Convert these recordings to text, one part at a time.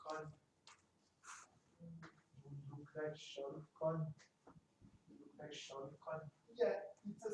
Khan. You look like Shah Rukh Khan. You look like Shah Rukh Khan. Yeah, it's a.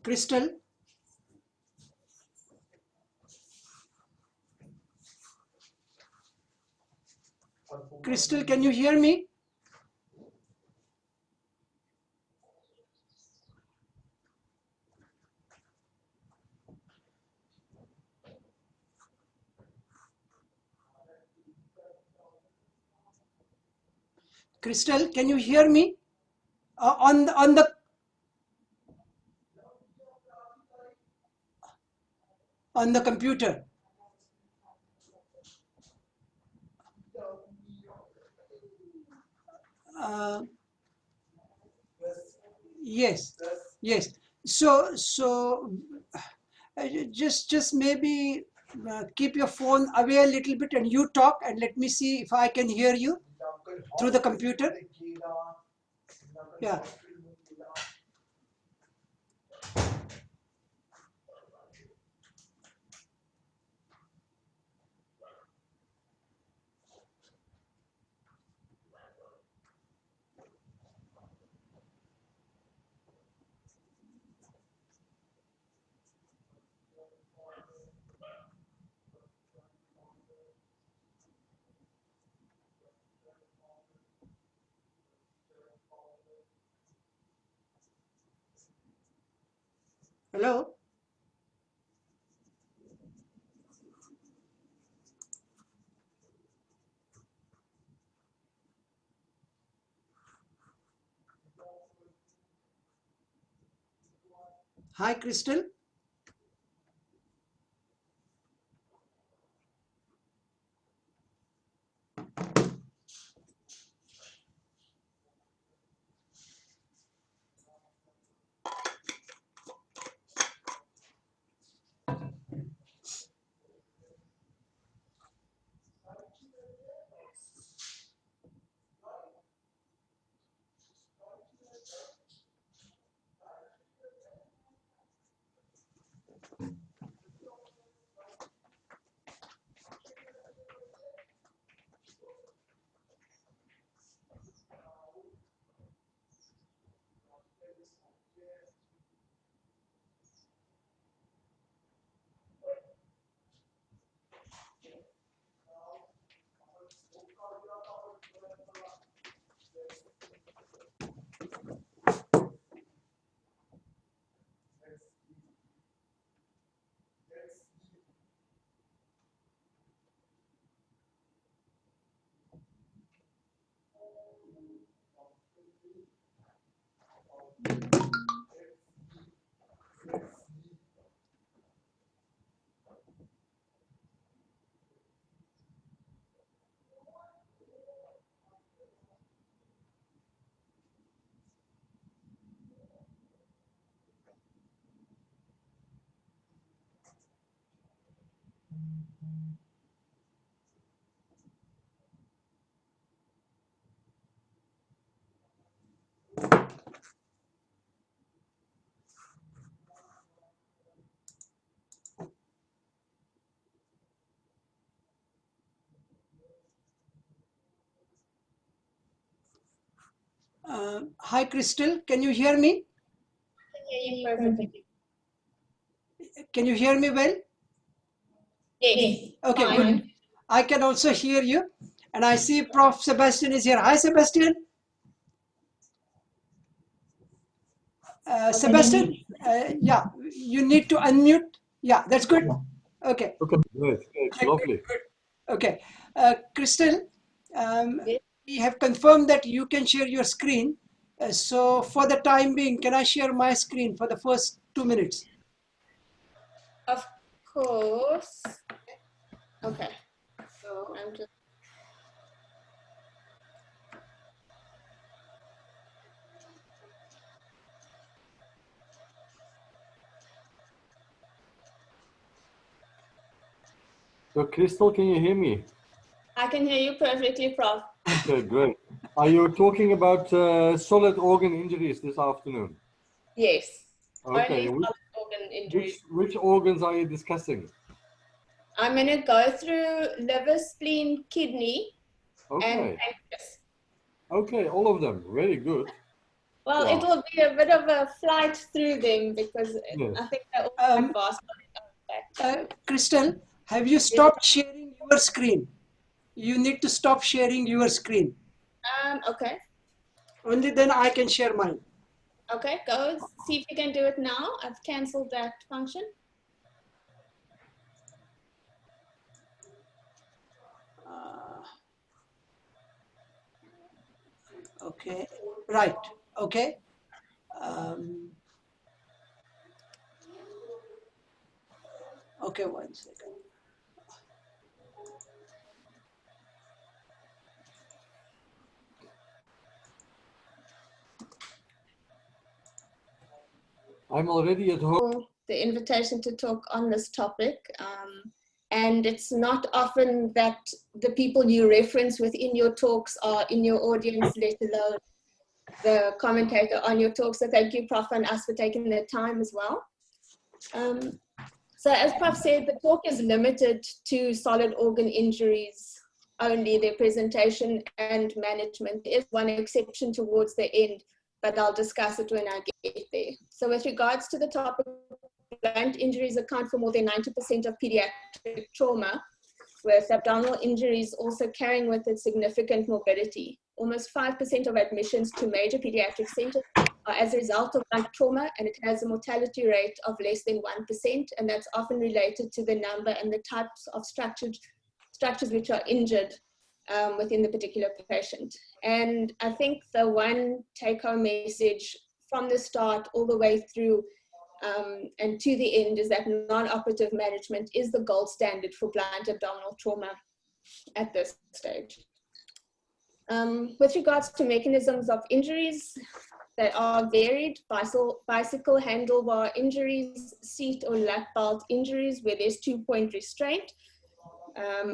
Crystal? Crystal, can you hear me? Crystal, can you hear me? On the computer. Yes, yes. So just maybe keep your phone away a little bit and you talk, and let me see if I can hear you through the computer. Yeah. Hello? Hi, Crystal. Hi, Crystal. Can you hear me? Perfectly. Can you hear me well? Yes. Okay, Fine. good. I can also hear you. And I see Prof. Sebastian is here. Hi, Sebastian. Sebastian, yeah, you need to unmute. Yeah, that's good. Okay. Okay, great, lovely. Okay. Crystal, Yes. We have confirmed that you can share your screen. So for the time being, can I share my screen for the first 2 minutes? Of course. Okay. So, I'm just. So, Crystal, can you hear me? I can hear you perfectly, Prof. Okay, great. Are you talking about solid organ injuries this afternoon? Yes. Okay, Only solid organ injuries. which organs are you discussing? I'm going to go through liver, spleen, kidney, and Okay, pancreas. okay, all of them. Very good. Well, Wow. it will be a bit of a flight through them because Yes. I think they're all Um, quite vast. Crystal, have you stopped sharing your screen? You need to stop sharing your screen. Okay. Only then I can share mine. Okay, go see if you can do it now. I've cancelled that function. Okay, right. Okay. Um, okay, 1 second. I'm already at home. The invitation to talk on this topic. And it's not often that the people you reference within your talks are in your audience, let alone the commentator on your talk. So thank you, Prof, and us for taking the time as well. So as Prof said, the talk is limited to solid organ injuries only, their presentation and management. There is one exception towards the end, but I'll discuss it when I get there. So with regards to the topic, blunt injuries account for more than 90% of pediatric trauma, with abdominal injuries also carrying with it significant morbidity. Almost 5% of admissions to major pediatric centers are as a result of blunt trauma, and it has a mortality rate of less than 1%, and that's often related to the number and the types of structures which are injured within the particular patient. And I think the one take-home message from the start all the way through and to the end is that non-operative management is the gold standard for blunt abdominal trauma at this stage. With regards to mechanisms of injuries, they are varied: bicycle handlebar injuries, seat or lap belt injuries where there's 2-point restraint,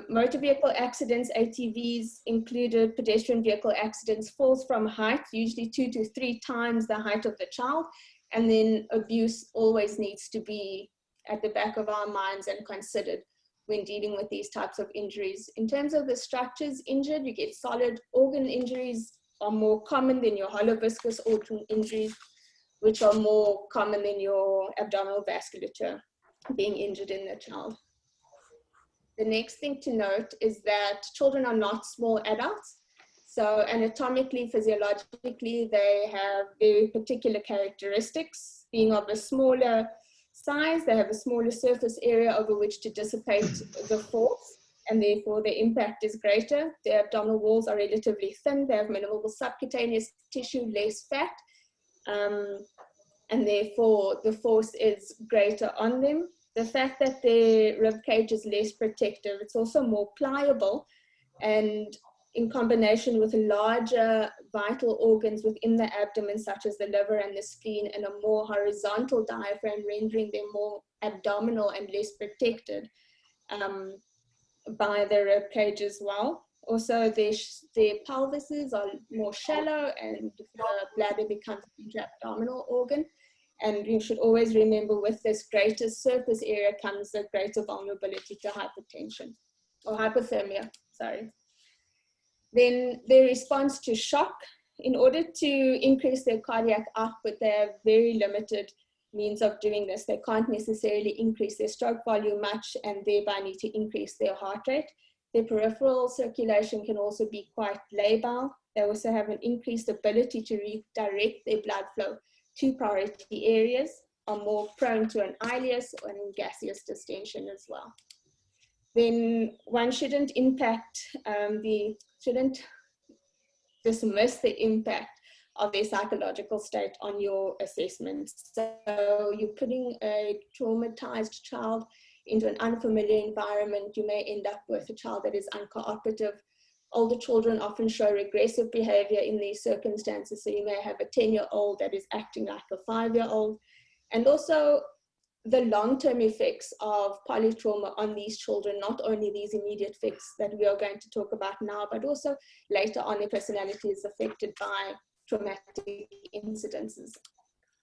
motor vehicle accidents, ATVs included, pedestrian vehicle accidents, falls from height, usually 2 to 3 times the height of the child, and then abuse always needs to be at the back of our minds and considered when dealing with these types of injuries. In terms of the structures injured, you get solid organ injuries are more common than your hollow viscous organ injuries, which are more common than your abdominal vasculature being injured in the child. The next thing to note is that children are not small adults. So anatomically, physiologically, they have very particular characteristics. Being of a smaller size, they have a smaller surface area over which to dissipate the force, and therefore the impact is greater. Their abdominal walls are relatively thin. They have minimal subcutaneous tissue, less fat, and therefore the force is greater on them. The fact that their rib cage is less protective, it's also more pliable, and in combination with larger vital organs within the abdomen, such as the liver and the spleen, and a more horizontal diaphragm, rendering them more abdominal and less protected by the rib cage as well. Also, their pelvises are more shallow, and the bladder becomes an intra-abdominal organ. And you should always remember, with this greater surface area comes a greater vulnerability to hypertension or hypothermia, sorry. Then their response to shock. In order to increase their cardiac output, they have very limited means of doing this. They can't necessarily increase their stroke volume much, and thereby need to increase their heart rate. Their peripheral circulation can also be quite labile. They also have an increased ability to redirect their blood flow to priority areas, are more prone to an ileus and gaseous distension as well. then one shouldn't shouldn't dismiss the impact of their psychological state on your assessment. So you're putting a traumatized child into an unfamiliar environment, you may end up with a child that is uncooperative. Older children often show regressive behavior in these circumstances. So you may have a 10-year-old that is acting like a 5-year-old. And also the long-term effects of polytrauma on these children, not only these immediate effects that we are going to talk about now, but also later on their personality is affected by traumatic incidences.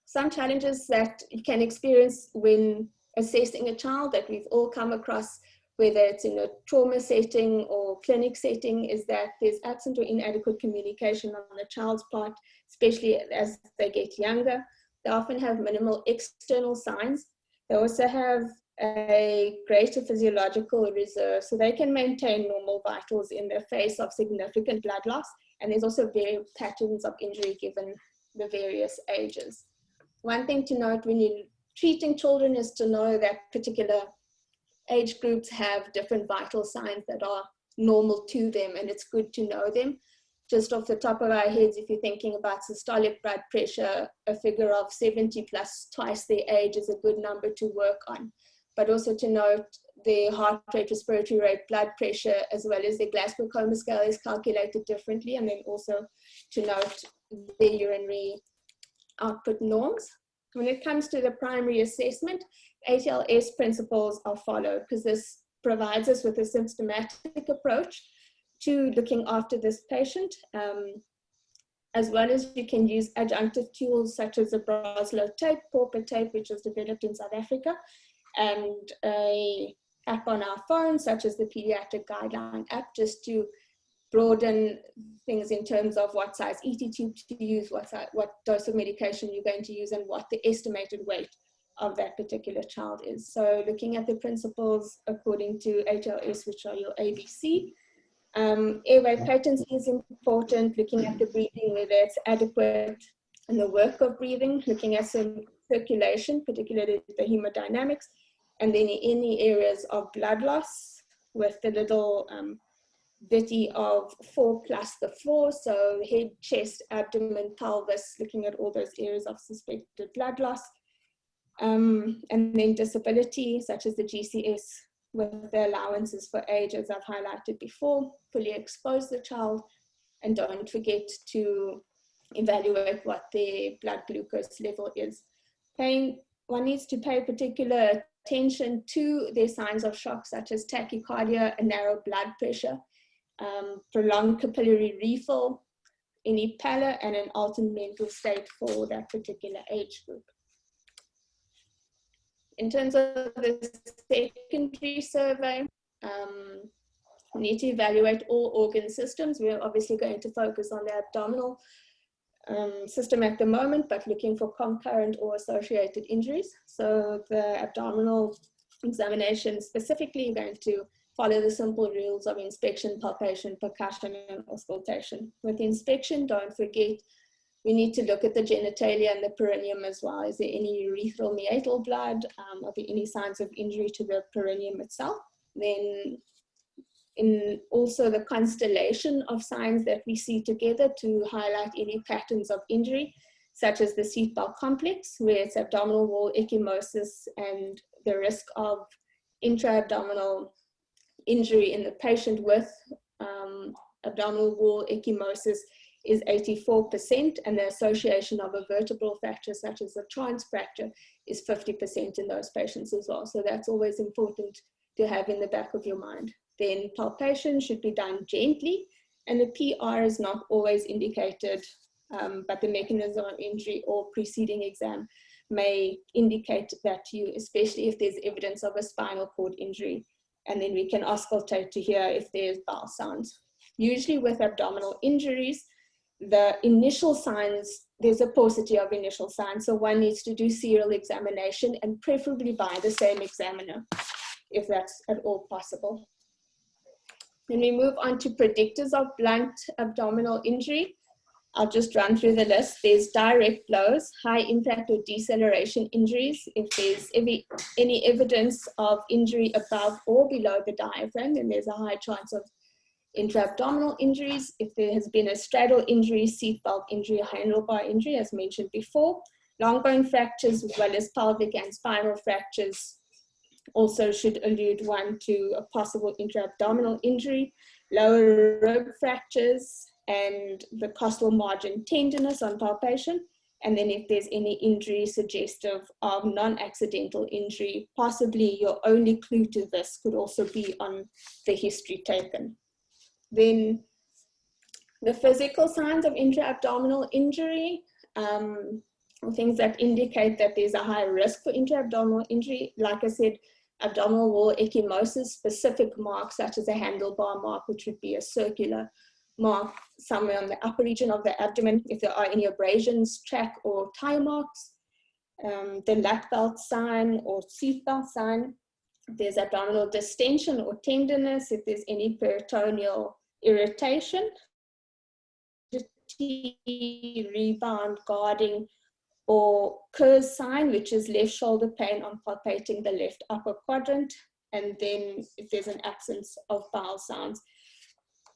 Some challenges that you can experience when assessing a child that we've all come across, whether it's in a trauma setting or clinic setting, is that there's absent or inadequate communication on the child's part, especially as they get younger. They often have minimal external signs. They also have a greater physiological reserve, so they can maintain normal vitals in the face of significant blood loss. And there's also various patterns of injury given the various ages. One thing to note when you're treating children is to know that particular age groups have different vital signs that are normal to them, and it's good to know them. Just off the top of our heads, if you're thinking about systolic blood pressure, a figure of 70 plus twice their age is a good number to work on. But also to note their heart rate, respiratory rate, blood pressure, as well as their Glasgow Coma scale is calculated differently. And then also to note their urinary output norms. When it comes to the primary assessment, ATLS principles are followed because this provides us with a systematic approach to looking after this patient, as well as you can use adjunctive tools such as a Broslow tape, Pauper tape, which was developed in South Africa, and an app on our phone, such as the Pediatric Guideline app, just to broaden things in terms of what size ET tube to use, what dose of medication you're going to use, and what the estimated weight of that particular child is. So looking at the principles according to HLS, which are your ABC. Airway patency is important, looking at the breathing, whether it's adequate, and the work of breathing, looking at some circulation, particularly the hemodynamics, and then any areas of blood loss with the little ditty of 4 plus the 4, so head, chest, abdomen, pelvis, looking at all those areas of suspected blood loss. And then disability, such as the GCS, with the allowances for age, as I've highlighted before, fully expose the child, and don't forget to evaluate what their blood glucose level is. One needs to pay particular attention to their signs of shock, such as tachycardia, a narrow blood pressure, prolonged capillary refill, any pallor, and an altered mental state for that particular age group. In terms of the secondary survey, we need to evaluate all organ systems. We're obviously going to focus on the abdominal system at the moment, but looking for concurrent or associated injuries. So the abdominal examination specifically, you're going to follow the simple rules of inspection, palpation, percussion, and auscultation. With inspection, don't forget, we need to look at the genitalia and the perineum as well. Is there any urethral meatal blood? Are there any signs of injury to the perineum itself? Then in also the constellation of signs that we see together to highlight any patterns of injury, such as the seatbelt complex, where it's abdominal wall ecchymosis and the risk of intra-abdominal injury in the patient with abdominal wall ecchymosis is 84%, and the association of a vertebral fracture such as a trans fracture is 50% in those patients as well. So that's always important to have in the back of your mind. Then palpation should be done gently, and the PR is not always indicated, but the mechanism of injury or preceding exam may indicate that to you, especially if there's evidence of a spinal cord injury, and then we can auscultate to hear if there's bowel sounds. Usually with abdominal injuries, the initial signs, there's a paucity of initial signs, so one needs to do serial examination, and preferably by the same examiner, if that's at all possible. Then we move on to predictors of blunt abdominal injury. I'll just run through the list. There's direct blows, high impact or deceleration injuries. If there's any evidence of injury above or below the diaphragm, then there's a high chance of intra-abdominal injuries. If there has been a straddle injury, seatbelt injury, handlebar injury, as mentioned before, long bone fractures, as well as pelvic and spinal fractures also should allude one to a possible intra-abdominal injury, lower rib fractures, and the costal margin tenderness on palpation. And then if there's any injury suggestive of non-accidental injury, possibly your only clue to this could also be on the history taken. Then the physical signs of intra-abdominal injury, things that indicate that there's a high risk for intra-abdominal injury. Like I said, abdominal wall ecchymosis, specific marks such as a handlebar mark, which would be a circular mark somewhere on the upper region of the abdomen. If there are any abrasions, track or tire marks, the lap belt sign or seat belt sign. There's abdominal distension or tenderness. If there's any peritoneal irritation, rebound, guarding, or Kerr's sign, which is left shoulder pain on palpating the left upper quadrant. And then if there's an absence of bowel sounds,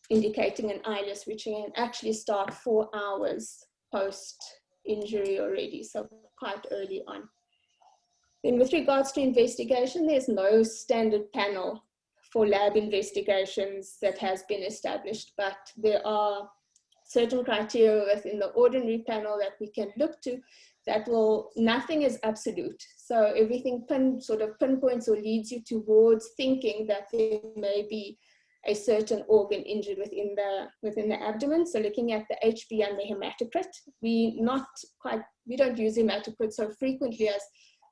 indicating an ileus, which can actually start 4 hours post-injury already, so quite early on. Then with regards to investigation, there's no standard panel for lab investigations that has been established, but there are certain criteria within the ordinary panel that we can look to that will, nothing is absolute. So everything sort of pinpoints or leads you towards thinking that there may be a certain organ injured within the abdomen. So looking at the HB and the hematocrit, we don't use hematocrit so frequently as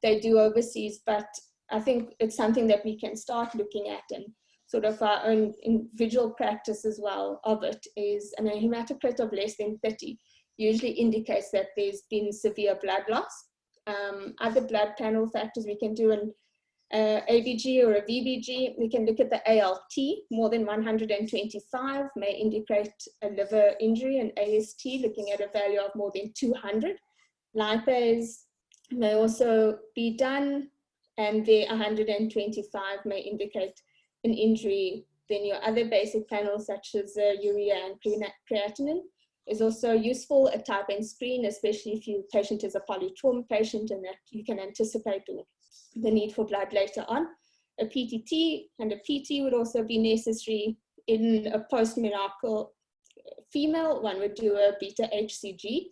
they do overseas, but I think it's something that we can start looking at, and sort of our own individual practice as well of it is, and a hematocrit of less than 30 usually indicates that there's been severe blood loss. Other blood panel factors we can do an ABG or a VBG. We can look at the ALT, more than 125 may indicate a liver injury, and AST looking at a value of more than 200. Lipase may also be done, and the 125 may indicate an injury. Then your other basic panels such as urea and creatinine is also useful. A type N screen, especially if your patient is a polytrauma patient and that you can anticipate the need for blood later on. A PTT and a PT would also be necessary. In a post-menarchal female, one would do a beta HCG.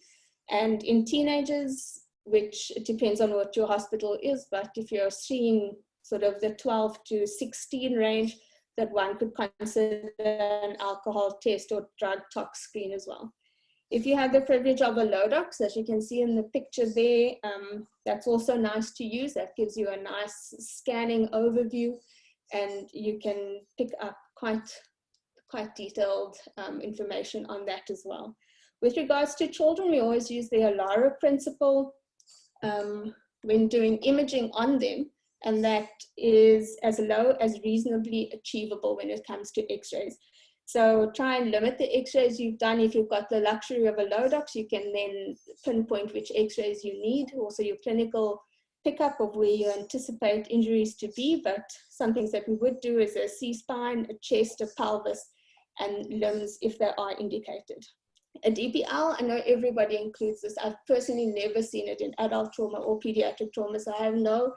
And in teenagers, which depends on what your hospital is, but if you're seeing sort of the 12 to 16 range, that one could consider an alcohol test or drug tox screen as well. If you have the privilege of a Lodox, as you can see in the picture there, that's also nice to use. That gives you a nice scanning overview, and you can pick up quite detailed information on that as well. With regards to children, we always use the ALARA principle when doing imaging on them, and that is as low as reasonably achievable when it comes to x-rays. So try and limit the x-rays you've done. If you've got the luxury of a Lodox, you can then pinpoint which x-rays you need, also your clinical pickup of where you anticipate injuries to be. But some things that we would do is a C-spine, a chest, a pelvis, and limbs if they are indicated. A DPL, I know everybody includes this. I've personally never seen it in adult trauma or pediatric trauma, so I have no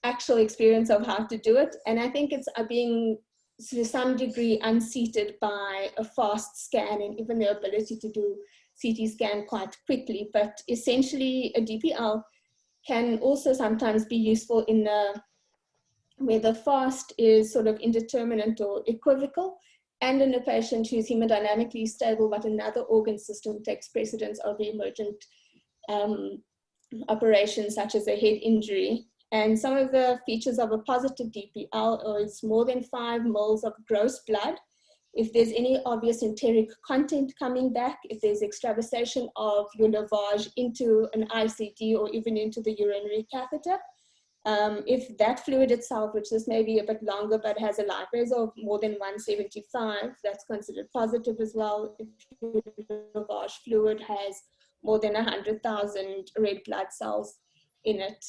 actual experience of how to do it. And I think it's being to some degree unseated by a fast scan and even the ability to do CT scan quite quickly. But essentially a DPL can also sometimes be useful in where the fast is sort of indeterminate or equivocal, and in a patient who's hemodynamically stable but another organ system takes precedence over emergent operations such as a head injury. And some of the features of a positive DPL is more than 5 mils of gross blood. If there's any obvious enteric content coming back, if there's extravasation of your lavage into an ICD or even into the urinary catheter, If that fluid itself, which is maybe a bit longer but has a light raise of more than 175, that's considered positive as well. If your lavage fluid has more than 100,000 red blood cells in it.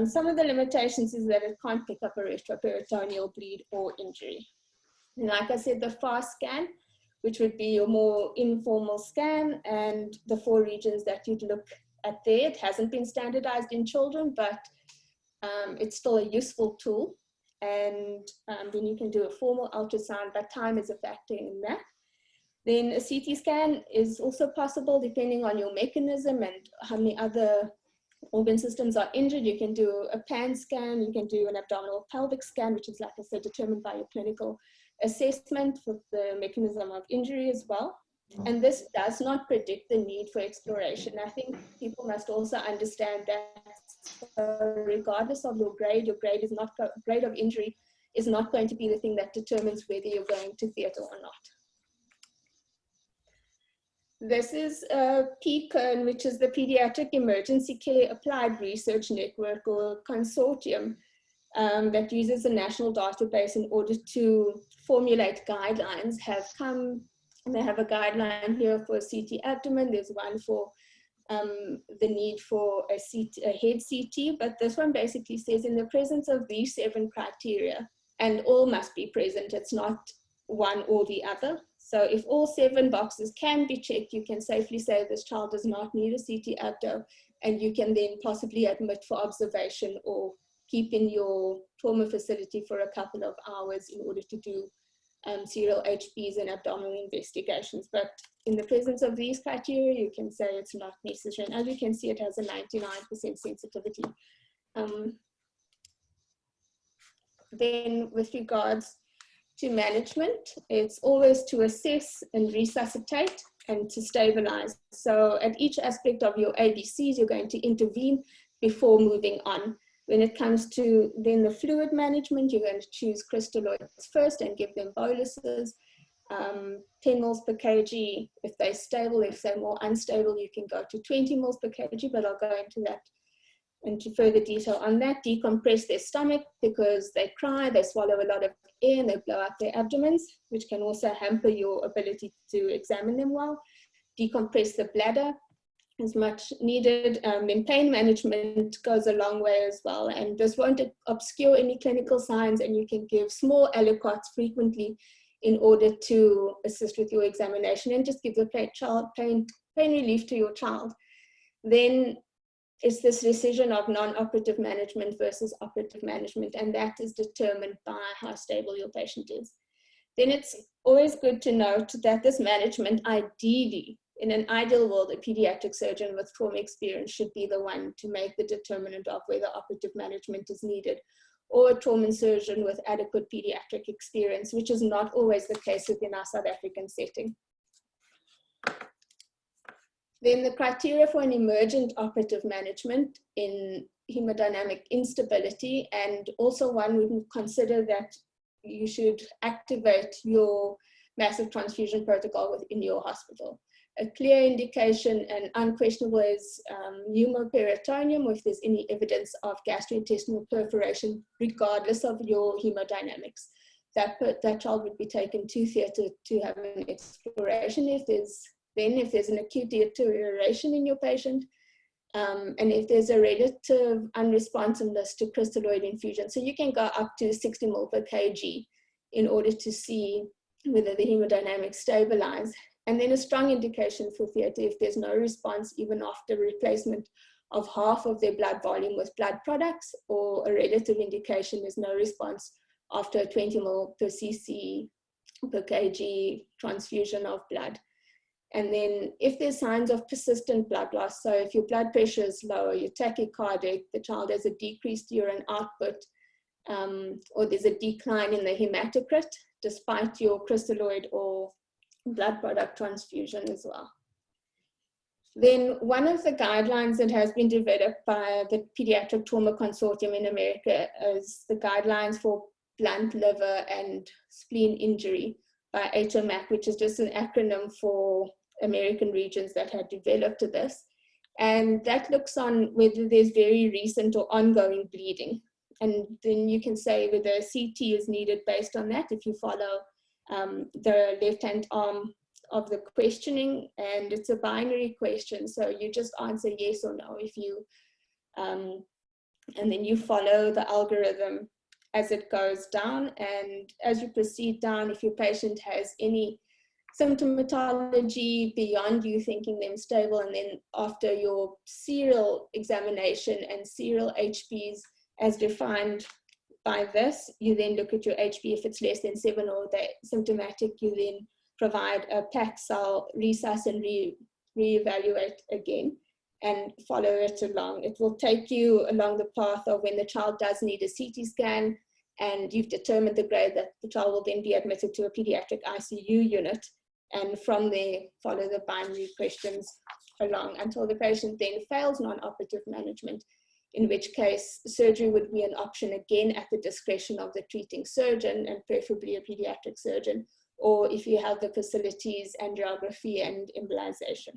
Some of the limitations is that it can't pick up a retroperitoneal bleed or injury. And like I said, the FAST scan, which would be your more informal scan, and the 4 regions that you'd look at there. It hasn't been standardized in children, but it's still a useful tool. And then you can do a formal ultrasound, but time is a factor in that. Then a CT scan is also possible depending on your mechanism and how many other organ systems are injured. You can do a pan scan, you can do an abdominal pelvic scan, which is, like I said, determined by your clinical assessment for the mechanism of injury as well. And this does not predict the need for exploration. I think people must also understand that regardless of your grade is not, grade of injury is not going to be the thing that determines whether you're going to theatre or not. This is PCERN, which is the Pediatric Emergency Care Applied Research Network, or consortium, that uses the national database in order to formulate guidelines. They have a guideline here for CT abdomen. There's one for the need for a head CT, but this one basically says in the presence of these 7 criteria, and all must be present, it's not one or the other. So if all 7 boxes can be checked, you can safely say this child does not need a CT abdo, and you can then possibly admit for observation or keep in your trauma facility for a couple of hours in order to do serial HPs and abdominal investigations. But in the presence of these criteria, you can say it's not necessary. And as you can see, it has a 99% sensitivity. Then with regards to management, it's always to assess and resuscitate and to stabilize. So at each aspect of your ABCs, you're going to intervene before moving on. When it comes to then the fluid management, you're going to choose crystalloids first and give them boluses, 10 mils per kg. If they're stable, if they're more unstable, you can go to 20 mils per kg, but I'll go into that into further detail on that. Decompress their stomach because they cry, they swallow a lot of air, and they blow up their abdomens, which can also hamper your ability to examine them well. Decompress the bladder as much needed. Then pain management goes a long way as well, and this won't obscure any clinical signs, and you can give small aliquots frequently in order to assist with your examination and just give the pain relief to your child. Then it's this decision of non-operative management versus operative management, and that is determined by how stable your patient is. Then it's always good to note that this management, ideally, in an ideal world, a pediatric surgeon with trauma experience should be the one to make the determinant of whether operative management is needed, or a trauma surgeon with adequate pediatric experience, which is not always the case within our South African setting. Then the criteria for an emergent operative management in hemodynamic instability, and also one would consider that you should activate your massive transfusion protocol within your hospital. A clear indication and unquestionable is pneumoperitoneum, if there's any evidence of gastrointestinal perforation, regardless of your hemodynamics. That child would be taken to theatre to have an exploration. If there's an acute deterioration in your patient, and if there's a relative unresponsiveness to crystalloid infusion. So you can go up to 60 ml per kg in order to see whether the hemodynamics stabilize. And then a strong indication for theatre if there's no response even after replacement of half of their blood volume with blood products, or a relative indication there's no response after a 20 ml per cc per kg transfusion of blood. And then if there's signs of persistent blood loss, so if your blood pressure is low, you're tachycardic, the child has a decreased urine output, or there's a decline in the hematocrit despite your crystalloid or blood product transfusion as well. Then one of the guidelines that has been developed by the Pediatric Trauma Consortium in America is the guidelines for blunt liver and spleen injury by HMAC, which is just an acronym for American regions that had developed this. And that looks on whether there's very recent or ongoing bleeding. And then you can say whether CT is needed based on that if you follow the left-hand arm of the questioning, and it's a binary question, so you just answer yes or no if you and then you follow the algorithm as it goes down. And as you proceed down, if your patient has any symptomatology beyond you thinking them stable, and then after your serial examination and serial HBs as defined by this, you then look at your HB. If it's less than 7 or they're symptomatic, you then provide a PAC cell resus and reevaluate again and follow it along. It will take you along the path of when the child does need a CT scan and you've determined the grade, that the child will then be admitted to a pediatric ICU unit, and from there follow the binary questions along until the patient then fails non-operative management, in which case surgery would be an option again at the discretion of the treating surgeon, and preferably a pediatric surgeon, or if you have the facilities, angiography and embolization.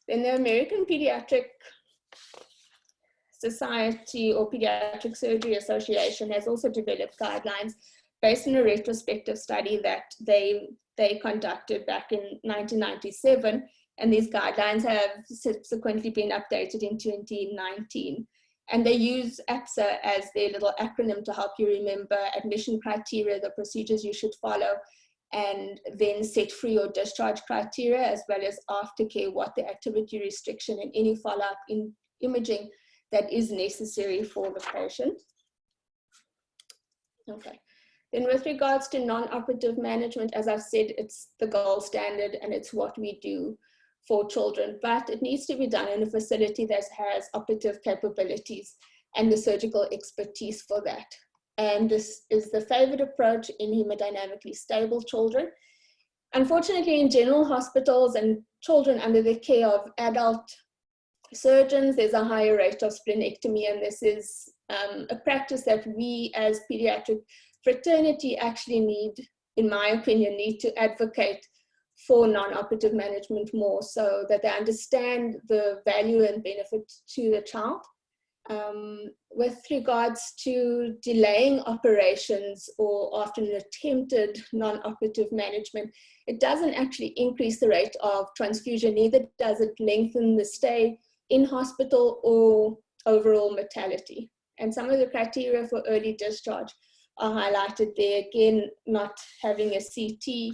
Then the American Pediatric Society or Pediatric Surgery Association has also developed guidelines based on a retrospective study that they conducted back in 1997, and these guidelines have subsequently been updated in 2019. And they use APSA as their little acronym to help you remember admission criteria, the procedures you should follow, and then set free or discharge criteria, as well as aftercare, what the activity restriction and any follow-up in imaging that is necessary for the patient. Okay. Then with regards to non-operative management, as I've said, it's the gold standard and it's what we do for children, but it needs to be done in a facility that has operative capabilities and the surgical expertise for that. And this is the favored approach in hemodynamically stable children. Unfortunately, in general hospitals and children under the care of adult surgeons, there's a higher rate of splenectomy, and this is a practice that we as pediatric fraternity actually need, in my opinion, need to advocate for non-operative management more, so that they understand the value and benefit to the child. With regards to delaying operations or after an attempted non-operative management, it doesn't actually increase the rate of transfusion, neither does it lengthen the stay in hospital or overall mortality. And some of the criteria for early discharge are highlighted there. Again, not having a CT,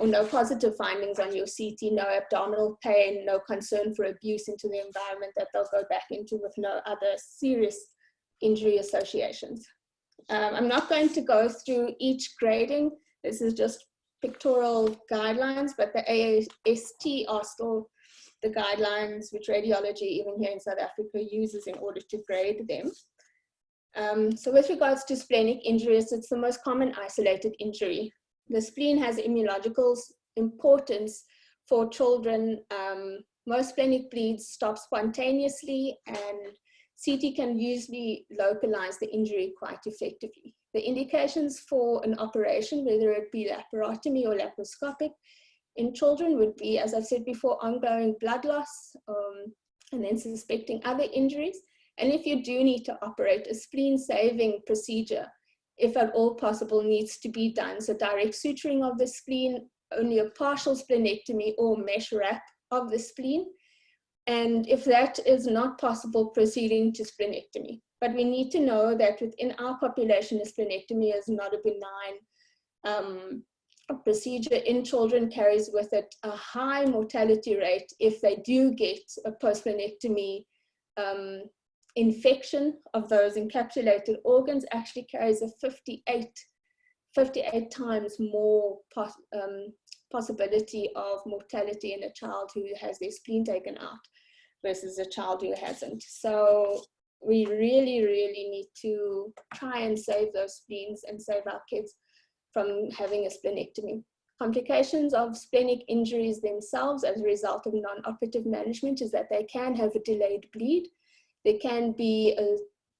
or no positive findings on your CT, no abdominal pain, no concern for abuse into the environment that they'll go back into, with no other serious injury associations. I'm not going to go through each grading. This is just pictorial guidelines, but the AST are still the guidelines which radiology, even here in South Africa, uses in order to grade them. So with regards to splenic injuries, it's the most common isolated injury. The spleen has immunological importance for children. Most splenic bleeds stop spontaneously, and CT can usually localize the injury quite effectively. The indications for an operation, whether it be laparotomy or laparoscopic, in children would be, as I've said before, ongoing blood loss, and then suspecting other injuries. And if you do need to operate, a spleen-saving procedure, if at all possible, needs to be done. So direct suturing of the spleen, only a partial splenectomy or mesh wrap of the spleen. And if that is not possible, proceeding to splenectomy. But we need to know that within our population, a splenectomy is not a benign procedure in children, carries with it a high mortality rate if they do get a post-splenectomy. Infection of those encapsulated organs actually carries a 58 times more possibility of mortality in a child who has their spleen taken out versus a child who hasn't. So we really, really need to try and save those spleens and save our kids from having a splenectomy. Complications of splenic injuries themselves as a result of non-operative management is that they can have a delayed bleed. There can be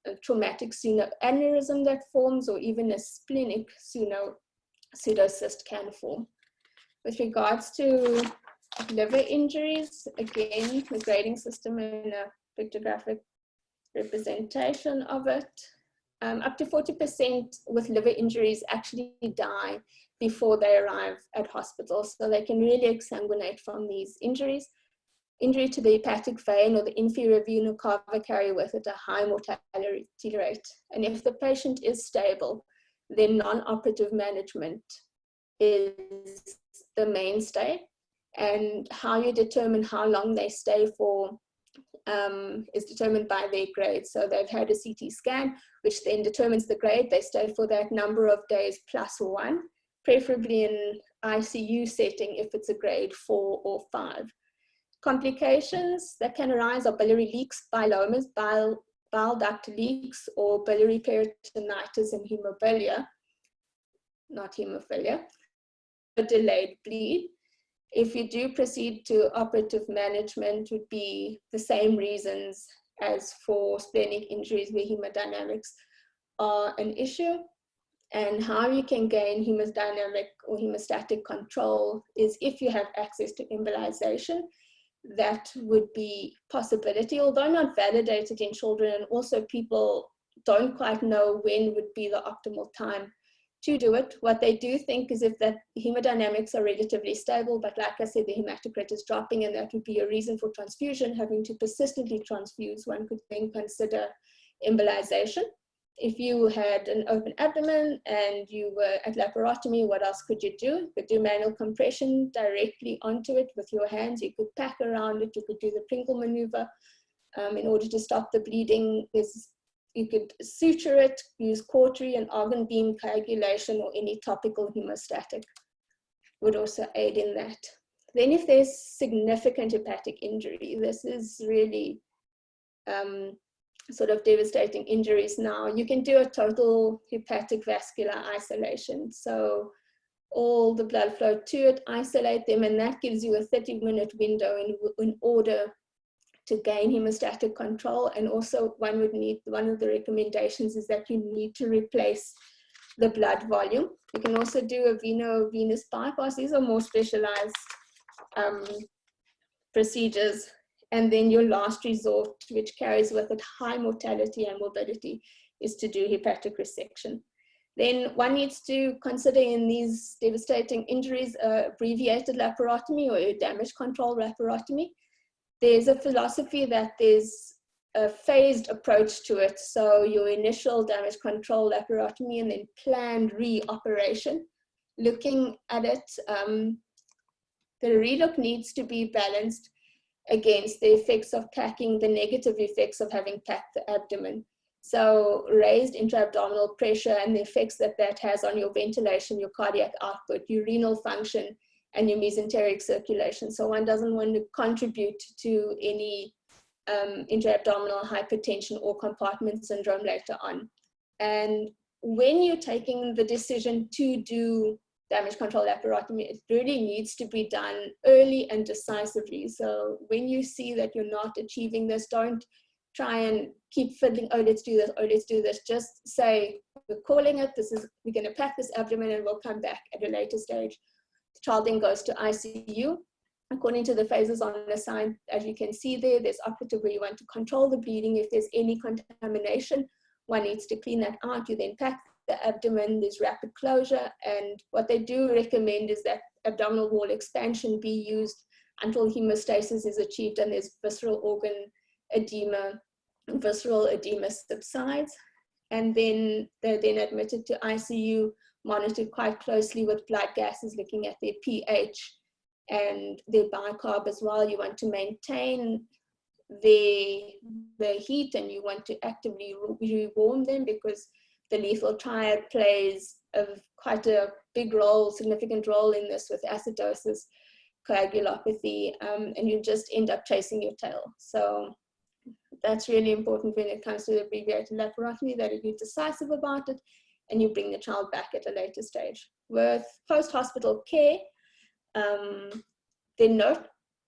a traumatic pseudoaneurysm that forms, or even a splenic pseudocyst can form. With regards to liver injuries, again, the grading system in a pictographic representation of it. Up to 40% with liver injuries actually die before they arrive at hospital. So they can really exsanguinate from these injuries. Injury to the hepatic vein or the inferior vena cava carry with it a high mortality rate. And if the patient is stable, then non-operative management is the mainstay. And how you determine how long they stay for is determined by their grade. So they've had a CT scan, which then determines the grade. They stay for that number of days +1, preferably in ICU setting if it's a grade 4 or 5. Complications that can arise are biliary leaks, bilomas, bile duct leaks, or biliary peritonitis and hemophilia, not hemophilia, a delayed bleed. If you do proceed to operative management, would be the same reasons as for splenic injuries where hemodynamics are an issue. And how you can gain hemodynamic or hemostatic control is if you have access to embolization. That would be possibility, although not validated in children, and also people don't quite know when would be the optimal time to do it. What they do think is if that hemodynamics are relatively stable, but like I said, the hematocrit is dropping, and that would be a reason for transfusion, having to persistently transfuse, one could then consider embolization. If you had an open abdomen and you were at laparotomy, what else could you do? You could do manual compression directly onto it with your hands. You could pack around it. You could do the Pringle maneuver in order to stop the bleeding. You could suture it, use cautery and argon beam coagulation, or any topical hemostatic would also aid in that. Then if there's significant hepatic injury, this is really sort of devastating injuries now, you can do a total hepatic vascular isolation. So all the blood flow to it, isolate them, and that gives you a 30-minute window in order to gain hemostatic control. And also one of the recommendations is that you need to replace the blood volume. You can also do a venous bypass. These are more specialized procedures. And then your last resort, which carries with it high mortality and morbidity, is to do hepatic resection. Then one needs to consider in these devastating injuries abbreviated laparotomy or a damage control laparotomy. There's a philosophy that there's a phased approach to it. So your initial damage control laparotomy and then planned reoperation. Looking at it, the relook needs to be balanced against the effects of packing, the negative effects of having packed the abdomen. So raised intra-abdominal pressure and the effects that that has on your ventilation, your cardiac output, your renal function, and your mesenteric circulation. So one doesn't want to contribute to any intra-abdominal hypertension or compartment syndrome later on. And when you're taking the decision to do damage control laparotomy, it really needs to be done early and decisively. So when you see that you're not achieving this, don't try and keep fiddling, oh, let's do this, oh, let's do this. Just say, we're calling it, we're going to pack this abdomen and we'll come back at a later stage. The child then goes to ICU. According to the phases on the side, as you can see there's operative where you want to control the bleeding. If there's any contamination, one needs to clean that out. You then pack the abdomen, there's rapid closure, and what they do recommend is that abdominal wall expansion be used until hemostasis is achieved and there's visceral organ edema, visceral edema subsides. And then they're then admitted to ICU, monitored quite closely with blood gases, looking at their pH and their bicarb as well. You want to maintain the heat, and you want to actively rewarm them, because the lethal triad plays quite a big role, significant role in this with acidosis, coagulopathy, and you just end up chasing your tail. So that's really important when it comes to the abbreviated laparotomy, that you're decisive about it and you bring the child back at a later stage. With post-hospital care,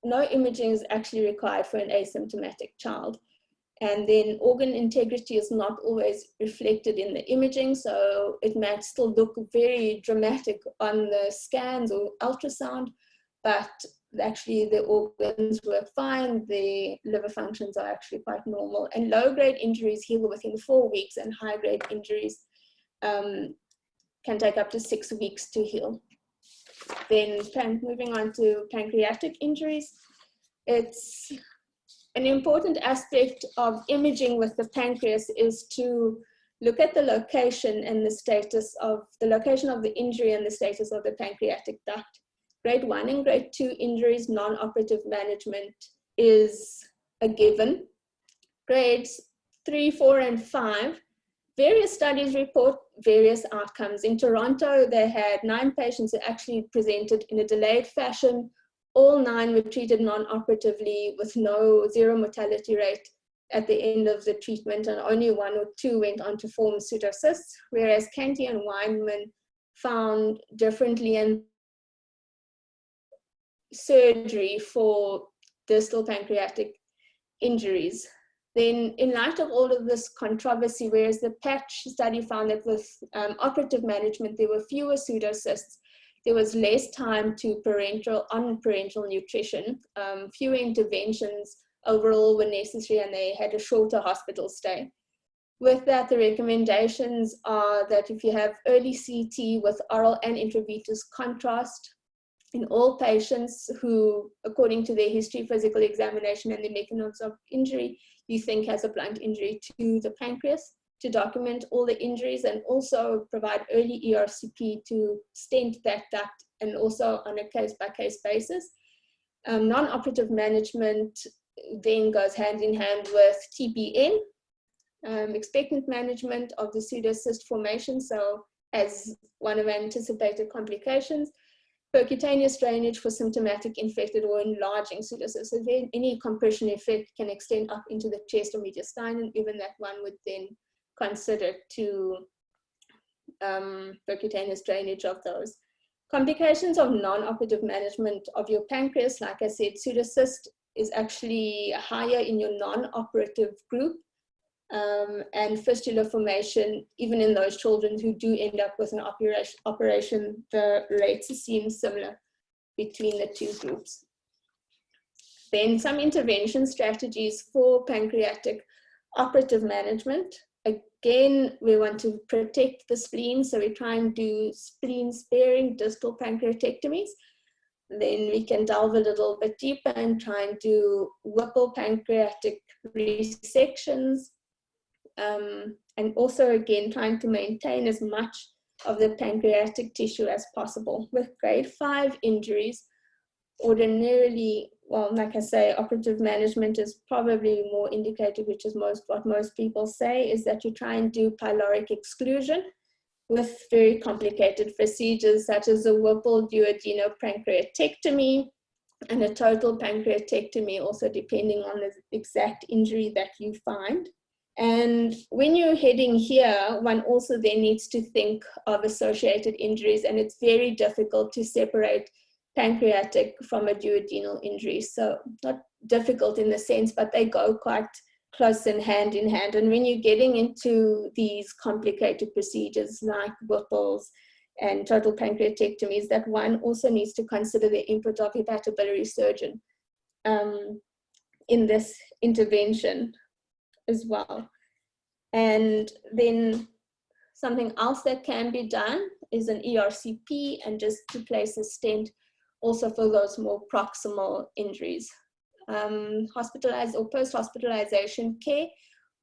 no imaging is actually required for an asymptomatic child. And then organ integrity is not always reflected in the imaging, so it might still look very dramatic on the scans or ultrasound, but actually the organs work fine, the liver functions are actually quite normal, and low-grade injuries heal within 4 weeks, and high-grade injuries can take up to 6 weeks to heal. Then moving on to pancreatic injuries, it's an important aspect of imaging with the pancreas is to look at the location and the status of the location of the injury and the status of the pancreatic duct. Grade 1 and grade 2 injuries, non-operative management is a given. Grades 3, 4, and 5, various studies report various outcomes. In Toronto, they had 9 patients who actually presented in a delayed fashion. All 9 were treated non-operatively with zero mortality rate at the end of the treatment, and only 1 or 2 went on to form pseudocysts, whereas Canty and Weinman found differently, and surgery for distal pancreatic injuries. Then, in light of all of this controversy, whereas the patch study found that with operative management, there were fewer pseudocysts, there was less time to parenteral nutrition, fewer interventions overall were necessary, and they had a shorter hospital stay. With that, the recommendations are that if you have early CT with oral and intravenous contrast in all patients who, according to their history, physical examination, and the mechanisms of injury, you think has a blunt injury to the pancreas, to document all the injuries, and also provide early ERCP to stent that duct, and also on a case-by-case basis. Non-operative management then goes hand in hand with TPN, expectant management of the pseudocyst formation, so as one of anticipated complications, percutaneous drainage for symptomatic infected or enlarging pseudocysts. So then any compression effect can extend up into the chest or mediastinum, even that one would then consider to percutaneous drainage of those. Complications of non-operative management of your pancreas, like I said, pseudocyst is actually higher in your non-operative group, and fistula formation, even in those children who do end up with an operation, the rates seem similar between the two groups. Then some intervention strategies for pancreatic operative management. Again, we want to protect the spleen, so we try and do spleen sparing distal pancreatectomies. Then we can delve a little bit deeper and try and do Whipple pancreatic resections. And also, again, trying to maintain as much of the pancreatic tissue as possible. With grade 5 injuries, ordinarily, well, like I say, operative management is probably more indicated, which is what most people say, is that you try and do pyloric exclusion with very complicated procedures such as a Whipple duodenopancreatectomy and a total pancreatectomy, also depending on the exact injury that you find. And when you're heading here, one also then needs to think of associated injuries, and it's very difficult to separate pancreatic from a duodenal injury. So not difficult in the sense, but they go quite close and hand in hand. And when you're getting into these complicated procedures like Whipples and total pancreatectomies, that one also needs to consider the input of a hepatobiliary surgeon in this intervention as well. And then something else that can be done is an ERCP, and just to place a stent also for those more proximal injuries. Hospitalized or post-hospitalization care,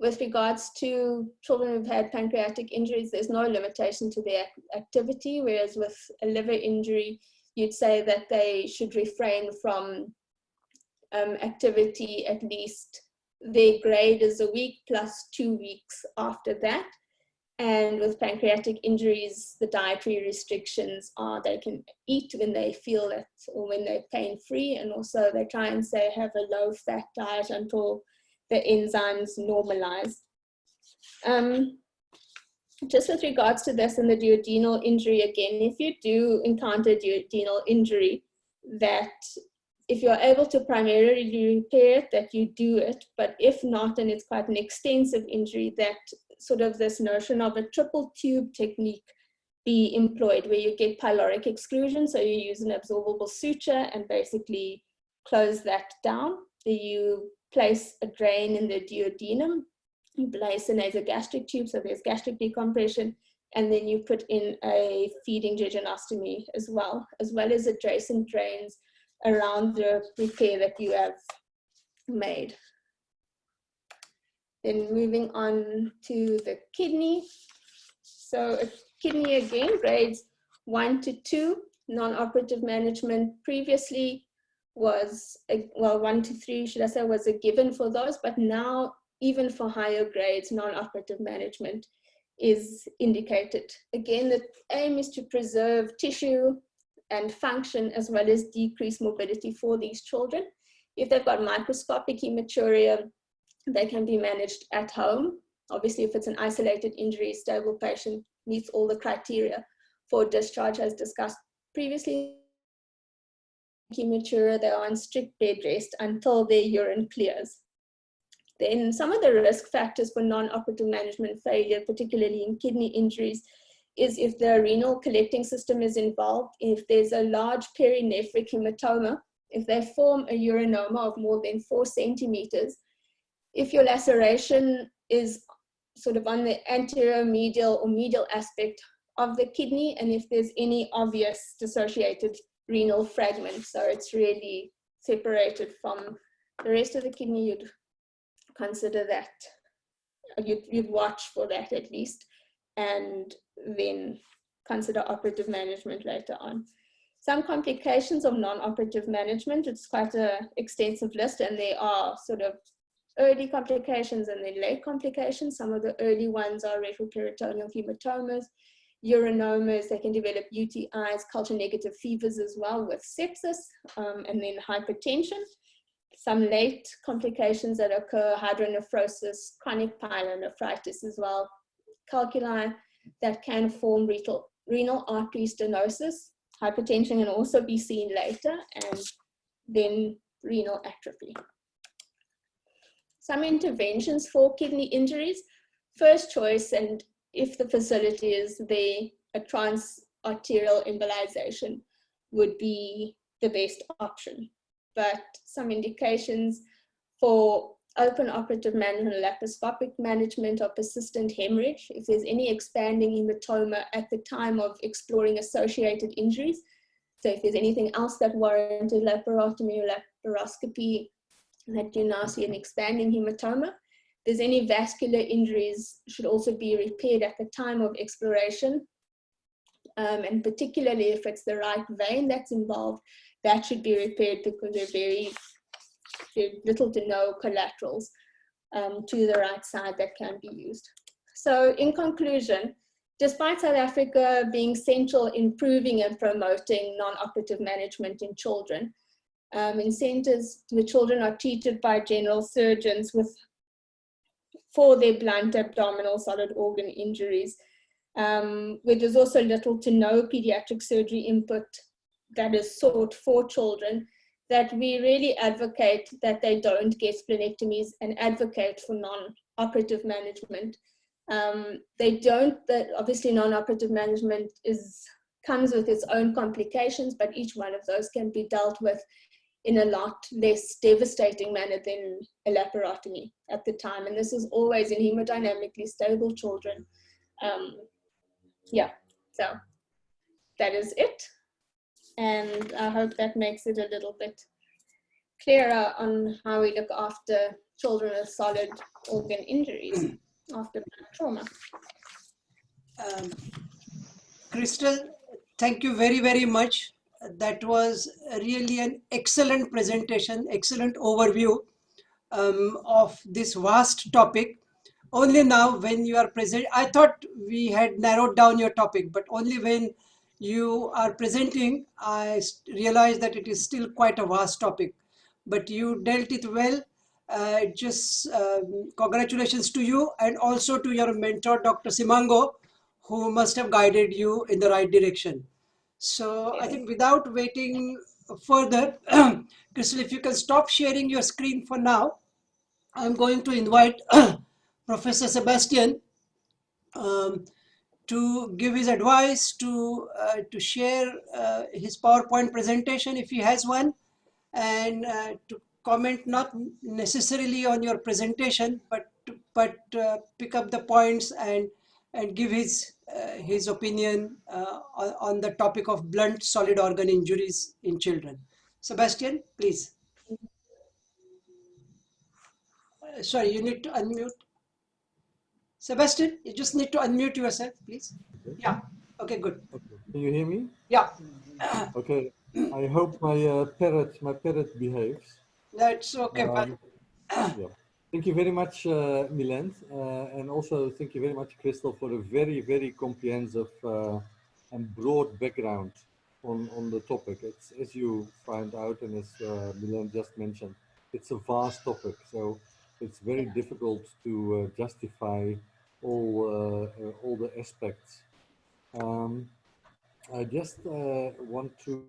with regards to children who've had pancreatic injuries, there's no limitation to their activity, whereas with a liver injury, you'd say that they should refrain from activity at least. Their grade is a week plus 2 weeks after that. And with pancreatic injuries, the dietary restrictions are they can eat when they feel it or when they're pain-free, and also they try and say have a low-fat diet until the enzymes normalize. Just with regards to this and the duodenal injury, again, if you do encounter duodenal injury, that if you're able to primarily repair it, that you do it, but if not, and it's quite an extensive injury, that sort of this notion of a triple tube technique be employed, where you get pyloric exclusion. So you use an absorbable suture and basically close that down. You place a drain in the duodenum, you place a nasogastric tube, so there's gastric decompression, and then you put in a feeding jejunostomy as well as adjacent drains around the repair that you have made. Then moving on to the kidney. So a kidney again, grades 1 to 2, non-operative management previously was, well, 1 to 3, should I say, was a given for those, but now even for higher grades, non-operative management is indicated. Again, the aim is to preserve tissue and function as well as decrease morbidity for these children. If they've got microscopic hematuria, they can be managed at home. Obviously, if it's an isolated injury, stable patient meets all the criteria for discharge as discussed previously. Hematuria, they are on strict bed rest until their urine clears. Then some of the risk factors for non-operative management failure, particularly in kidney injuries, is if the renal collecting system is involved, if there's a large perinephric hematoma, if they form a urinoma of more than 4 centimeters, if your laceration is sort of on the anterior medial or medial aspect of the kidney, and if there's any obvious dissociated renal fragment, so it's really separated from the rest of the kidney, you'd consider that, you'd watch for that at least, and then consider operative management later on. Some complications of non-operative management, it's quite an extensive list, and there are sort of early complications and then late complications. Some of the early ones are retroperitoneal hematomas, urinomas, they can develop UTIs, culture negative fevers as well with sepsis, and then hypertension. Some late complications that occur, hydronephrosis, chronic pyelonephritis as well, calculi that can form renal artery stenosis. Hypertension can also be seen later, and then renal atrophy. Some interventions for kidney injuries. First choice, and if the facility is there, a transarterial embolization would be the best option. But some indications for open operative management, laparoscopic management of persistent hemorrhage, if there's any expanding hematoma at the time of exploring associated injuries. So if there's anything else that warranted laparotomy or laparoscopy, that you now see an expanding hematoma. If there's any vascular injuries, should also be repaired at the time of exploration. And particularly if it's the right vein that's involved, that should be repaired because there's very little to no collaterals to the right side that can be used. So in conclusion, despite South Africa being central in improving and promoting non-operative management in children, in centers where children are treated by general surgeons for their blunt abdominal solid organ injuries, where there's also little to no pediatric surgery input that is sought for children, that we really advocate that they don't get splenectomies and advocate for non-operative management. Obviously non-operative management comes with its own complications, but each one of those can be dealt with in a lot less devastating manner than a laparotomy at the time. And this is always in hemodynamically stable children. Yeah, so that is it. And I hope that makes it a little bit clearer on how we look after children with solid organ injuries after trauma. Crystal, thank you very, very much. That was really an excellent presentation, excellent overview of this vast topic. Only now when you are present, I thought we had narrowed down your topic, but only when you are presenting, I realized that it is still quite a vast topic, but you dealt it well. Congratulations to you and also to your mentor, Dr. Simango, who must have guided you in the right direction. So I think without waiting further, Crystal, if you can stop sharing your screen for now, I'm going to invite Professor Sebastian to give his advice, to share his PowerPoint presentation if he has one, and to comment not necessarily on your presentation, but pick up the points and give his opinion on the topic of blunt solid organ injuries in children. Sebastian, please. Sorry, you need to unmute. Sebastian, you just need to unmute yourself, please. Okay. Yeah. Okay, good. Okay. Can you hear me? Yeah. Okay. I hope my parrot behaves. That's okay. Yeah. Thank you very much, Milent, and also thank you very much, Crystal, for a very, very comprehensive and broad background on the topic. It's, as you find out, and as Milent just mentioned, it's a vast topic, so it's very difficult to justify all the aspects. I just want to,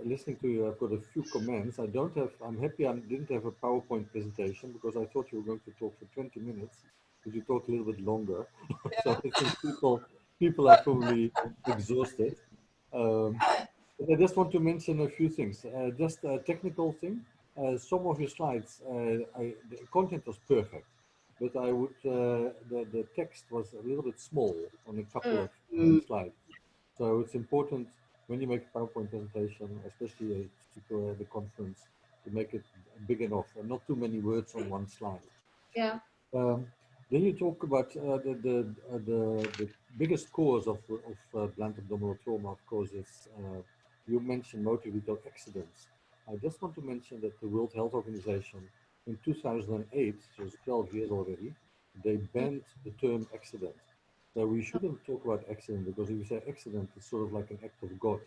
listening to you, I've got a few comments. I'm happy I didn't have a PowerPoint presentation because I thought you were going to talk for 20 minutes, but you talk a little bit longer. So I think people are probably exhausted. But I just want to mention a few things. Just a technical thing. Some of your slides, the content was perfect, but I would, the text was a little bit small on a couple of slides. So it's important when you make a PowerPoint presentation, especially to the conference, to make it big enough and not too many words on one slide. Yeah. Then you talk about the biggest cause of blunt abdominal trauma, of course, is you mentioned motor vehicle accidents. I just want to mention that the World Health Organization in 2008, so it's 12 years already, they banned the term accident. So we shouldn't talk about accident because if you say accident, it's sort of like an act of God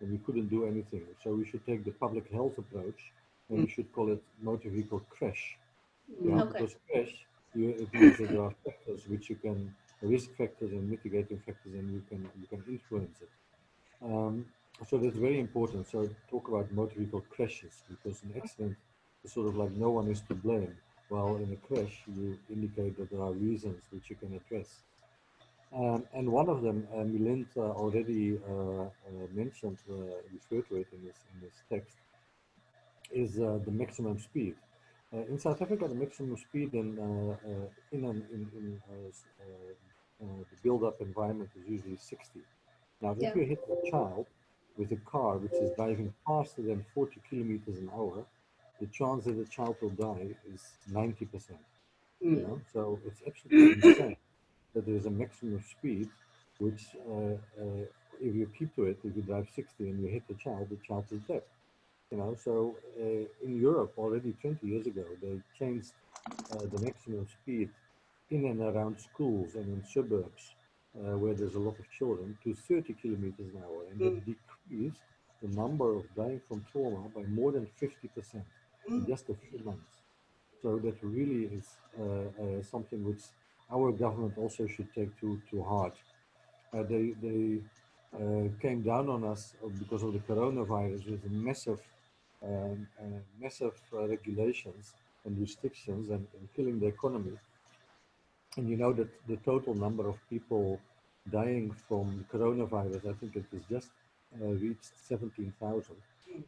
and we couldn't do anything. So we should take the public health approach and we should call it motor vehicle crash. Yeah, Okay. because crash, it means that there are factors which you can, risk factors and mitigating factors, and you can influence it. So that's very important. So talk about motor vehicle crashes because an accident is sort of like no one is to blame. While in a crash, you indicate that there are reasons which you can address. And one of them, Milind already mentioned, referred to it in this text, is the maximum speed. In South Africa, the maximum speed the build-up environment is usually 60. Now, if you hit a child with a car which is driving faster than 40 kilometers an hour, the chance that the child will die is 90%. You know, so it's absolutely insane that there is a maximum speed, which if you keep to it, if you drive 60 and you hit the child is dead. You know, so in Europe already 20 years ago, they changed the maximum speed in and around schools and in suburbs where there's a lot of children to 30 kilometers an hour, and that decreased the number of dying from trauma by more than 50% in just a few months. So that really is something which our government also should take to heart. They came down on us because of the coronavirus with massive regulations and restrictions and killing the economy. And you know that the total number of people dying from coronavirus, I think it has just reached 17,000.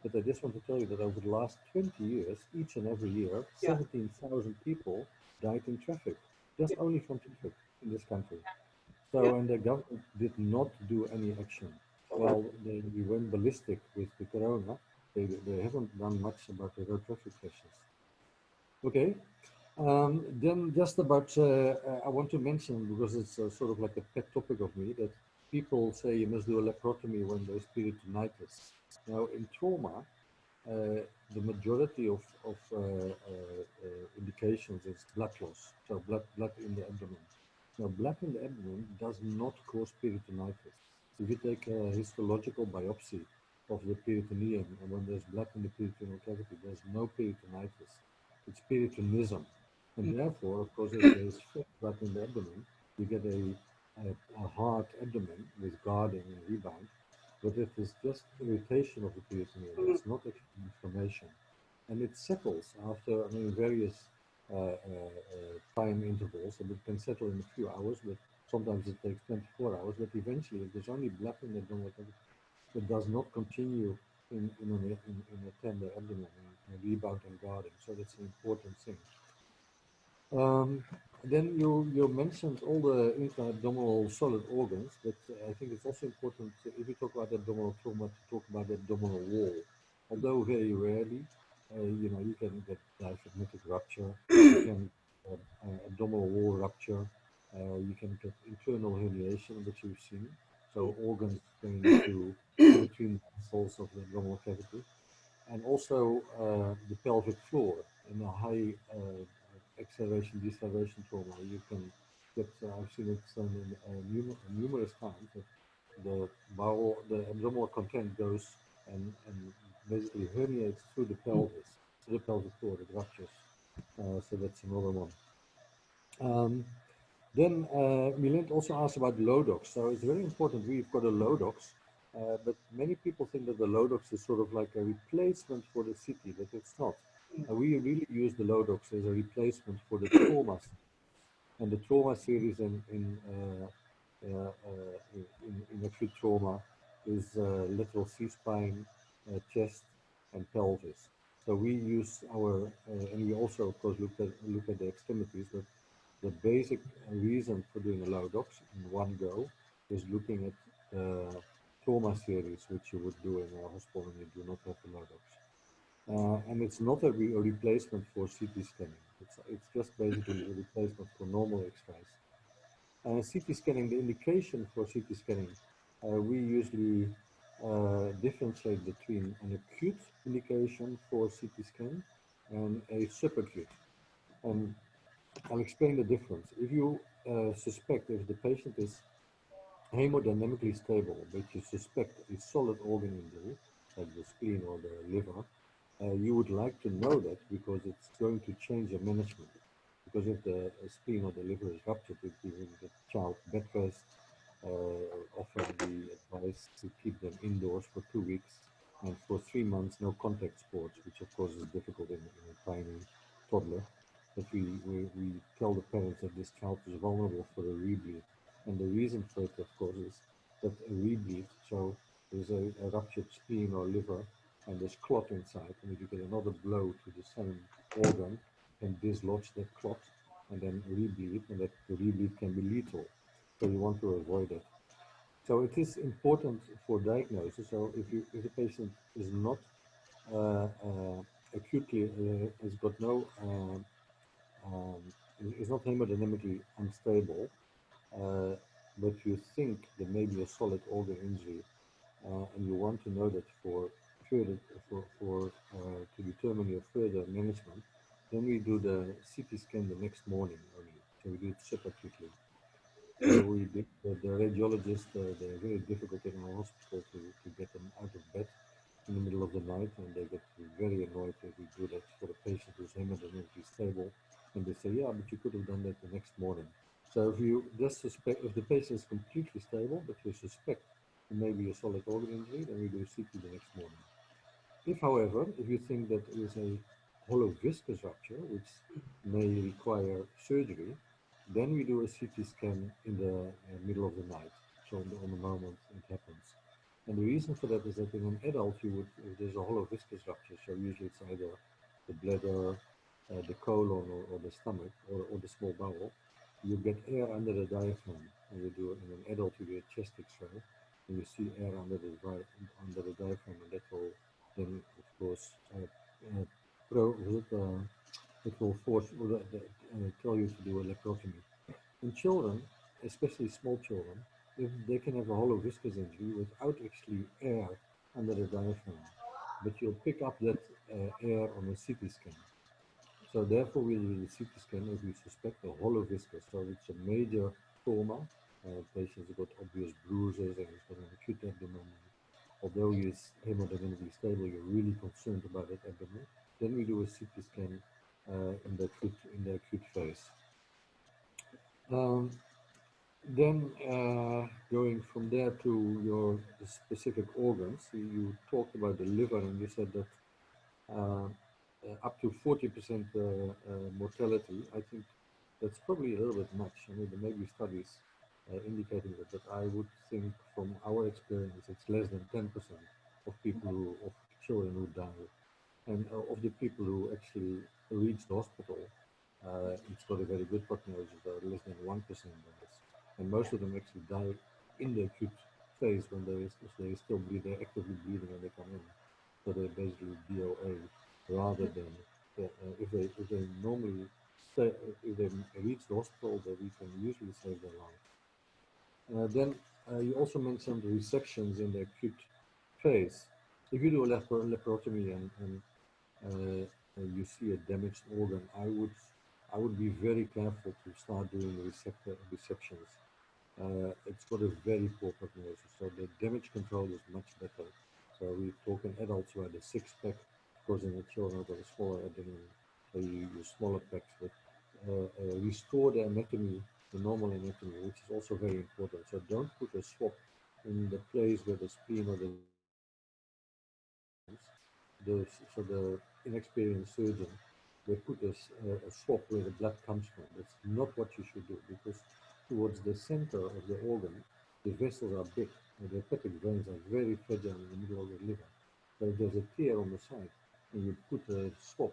But I just want to tell you that over the last 20 years, each and every year, 17,000 people died in traffic, just only from traffic in this country. So, and the government did not do any action. Well, we went ballistic with the corona. They haven't done much about the road traffic crashes. Okay. Then just about, I want to mention, because it's sort of like a pet topic of me, that people say you must do a laparotomy when there's peritonitis. Now, in trauma, the majority of indications is blood loss, so blood in the abdomen. Now, blood in the abdomen does not cause peritonitis. If you take a histological biopsy of the peritoneum, and when there's blood in the peritoneal cavity, there's no peritonitis. It's peritonism. And therefore, of course, if there's blood in the abdomen, you get a hard abdomen with guarding and rebound. But it is just irritation of the peritoneum. It's not actually inflammation. And it settles after, various time intervals, and it can settle in a few hours, but sometimes it takes 24 hours. But eventually, if there's only blood in the abdominal cavity, it does not continue in a tender abdomen, in rebound and guarding. So that's an important thing. Then you mentioned all the intra-abdominal solid organs, but I think it's also important if you talk about abdominal trauma to talk about the abdominal wall. Although very rarely, you can get diaphragmatic rupture, you can abdominal wall rupture, you can get internal herniation, which you've seen. So organs going into between the walls of the abdominal cavity, and also the pelvic floor in a high acceleration deceleration trauma. You can get, I've seen it done in numerous times, that the abdominal content goes and basically herniates through the pelvis, to the pelvic floor, it ruptures. So that's another one. Then Milent also asked about Lodox. So it's very important. We've got a Lodox, but many people think that the Lodox is sort of like a replacement for the CT, but it's not. We really use the Lodox as a replacement for the trauma, and the trauma series in acute trauma is lateral C-spine, chest, and pelvis. So we use our, and we also of course look at the extremities, but the basic reason for doing a Lodox in one go is looking at trauma series, which you would do in a hospital when you do not have a Lodox. And it's not a replacement for CT scanning. It's just basically a replacement for normal X-rays. CT scanning, the indication for CT scanning, we usually differentiate between an acute indication for CT scan and a subacute. And I'll explain the difference. If you suspect, if the patient is hemodynamically stable, but you suspect a solid organ injury, like the spleen or the liver, you would like to know that because it's going to change your management. Because if the spleen or the liver is ruptured, it gives the child bed rest. Often we advise to keep them indoors for 2 weeks, and for 3 months, no contact sports, which of course is difficult in a tiny toddler. But we tell the parents that this child is vulnerable for a rebleed. And the reason for it, of course, is that a rebleed, so there's a ruptured spleen or liver, and there's clot inside, and if you get another blow to the same organ, can dislodge that clot and then rebleed, and that the rebleed can be lethal. So you want to avoid it. So it is important for diagnosis. So if the patient is not acutely, has got no, is not hemodynamically unstable, but you think there may be a solid organ injury, and you want to know that for further to determine your further management, then we do the CT scan the next morning only. So we do it subacutely. The radiologist, they're very difficult in our hospital to get them out of bed in the middle of the night, and they get very annoyed if we do that for the patient who's hemodynamically stable, and they say, yeah, but you could have done that the next morning. So if you just suspect, if the patient is completely stable, but you suspect there may be a solid organ injury, then we do CT the next morning. If, however, if you think that there is a hollow viscous rupture, which may require surgery, then we do a CT scan in the middle of the night, so on the moment it happens. And the reason for that is that in an adult, if there's a hollow viscous rupture, so usually it's either the bladder, the colon, or the stomach, or the small bowel, you get air under the diaphragm. And you do, in an adult, you do a chest X-ray, and you see air under the diaphragm, and that will then, of course, it will force, tell you to do a laparotomy. In children, especially small children, if they can have a hollow viscous injury without actually air under the diaphragm, but you'll pick up that air on a CT scan. So therefore, we do the CT scan if we suspect a hollow viscous. So it's a major trauma. Patients have got obvious bruises and he's got an acute abdomen. Although he is hemodynamically stable, you're really concerned about that abdomen. Then we do a CT scan in the acute phase. Then going from there to your specific organs, you talked about the liver, and you said that up to 40% mortality, I think that's probably a little bit much. I mean, there may be studies indicating that, but I would think from our experience, it's less than 10% of people of children who die. And of the people who actually reach the hospital, it's got a very good prognosis, less than 1% dies. And most of them actually die in the acute phase when they still bleed, they're actively bleeding when they come in. So they're basically DOA rather than if they normally stay, if they reach the hospital, that we can usually save their life. Then you also mentioned resections in the acute phase. If you do a laparotomy and you see a damaged organ, I would be very careful to start doing resections. It's got a very poor prognosis, so the damage control is much better. So we're talking adults who had a six-pack, of course in the children got a smaller abdomen, so you use smaller packs, but restore the anatomy, the normal anatomy, which is also very important. So don't put a swab in the place where the spleen or the so the inexperienced surgeon, they put a swab where the blood comes from. That's not what you should do, because towards the center of the organ, the vessels are big, and the hepatic veins are very fragile in the middle of the liver. So if there's a tear on the side, and you put a swab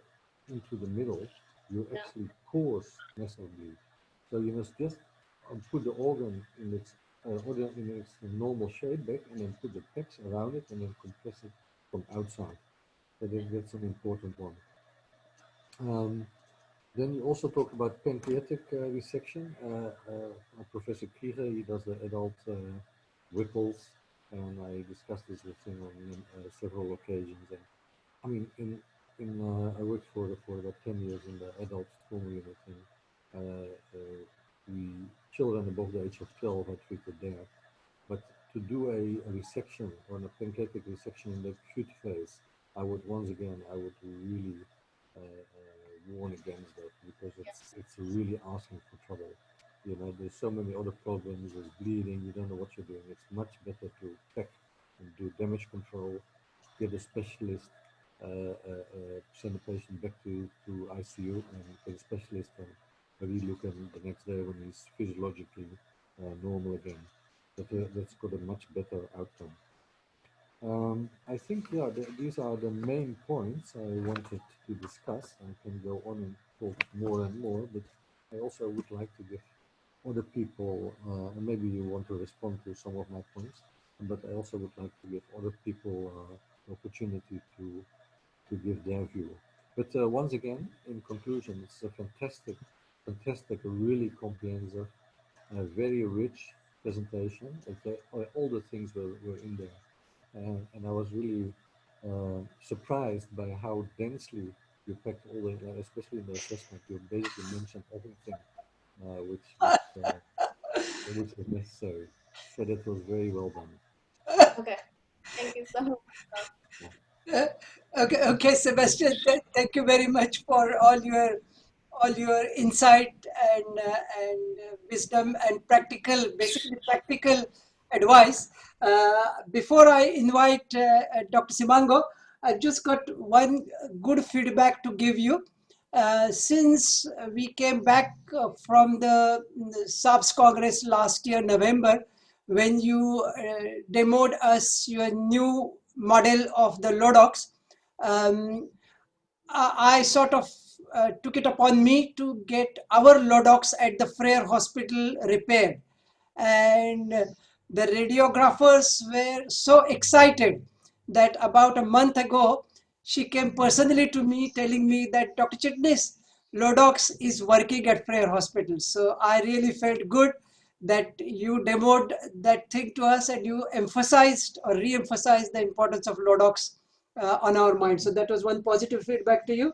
into the middle, you actually cause massive bleed. So you must just put the organ in its normal shape back, and then put the packs around it, and then compress it from outside. So that's an important one. Then you also talk about pancreatic resection. Professor Krieger, he does the adult Whipples, and I discussed this with him on several occasions. And I mean, I worked for about 10 years in the adult trauma unit, and we children above the age of 12 are treated there. But to do a resection or a pancreatic resection in the acute phase, I would really warn against that, because it's really asking for trouble. You know, there's so many other problems. There's bleeding. You don't know what you're doing. It's much better to pack and do damage control. Get a specialist. Send the patient back to ICU and get a specialist and relook at him the next day when he's physiologically normal again. That's got a much better outcome. I think, yeah, these are the main points I wanted to discuss. I can go on and talk more and more, but I also would like to give other people, and maybe you want to respond to some of my points, but I also would like to give other people the opportunity to give their view. But once again, in conclusion, it's a fantastic, really comprehensive, very rich presentation. All the things were in there. And I was really surprised by how densely you packed all the, especially in the assessment, you basically mentioned everything which was necessary. So that was very well done. Okay, thank you so much. Okay, Sebastian, thank you very much for all your insight and wisdom and basically practical advice. Before I invite Dr. Simango, I've just got one good feedback to give you. Since we came back from the SABS Congress last year, November, when you demoed us your new model of the Lodox, I sort of took it upon me to get our Lodox at the Frere Hospital repaired. And the radiographers were so excited that about a month ago, she came personally to me telling me that Dr. Chitnis, Lodox is working at Frere Hospital. So I really felt good that you demoed that thing to us and you emphasized or re-emphasized the importance of Lodox on our mind. So that was one positive feedback to you.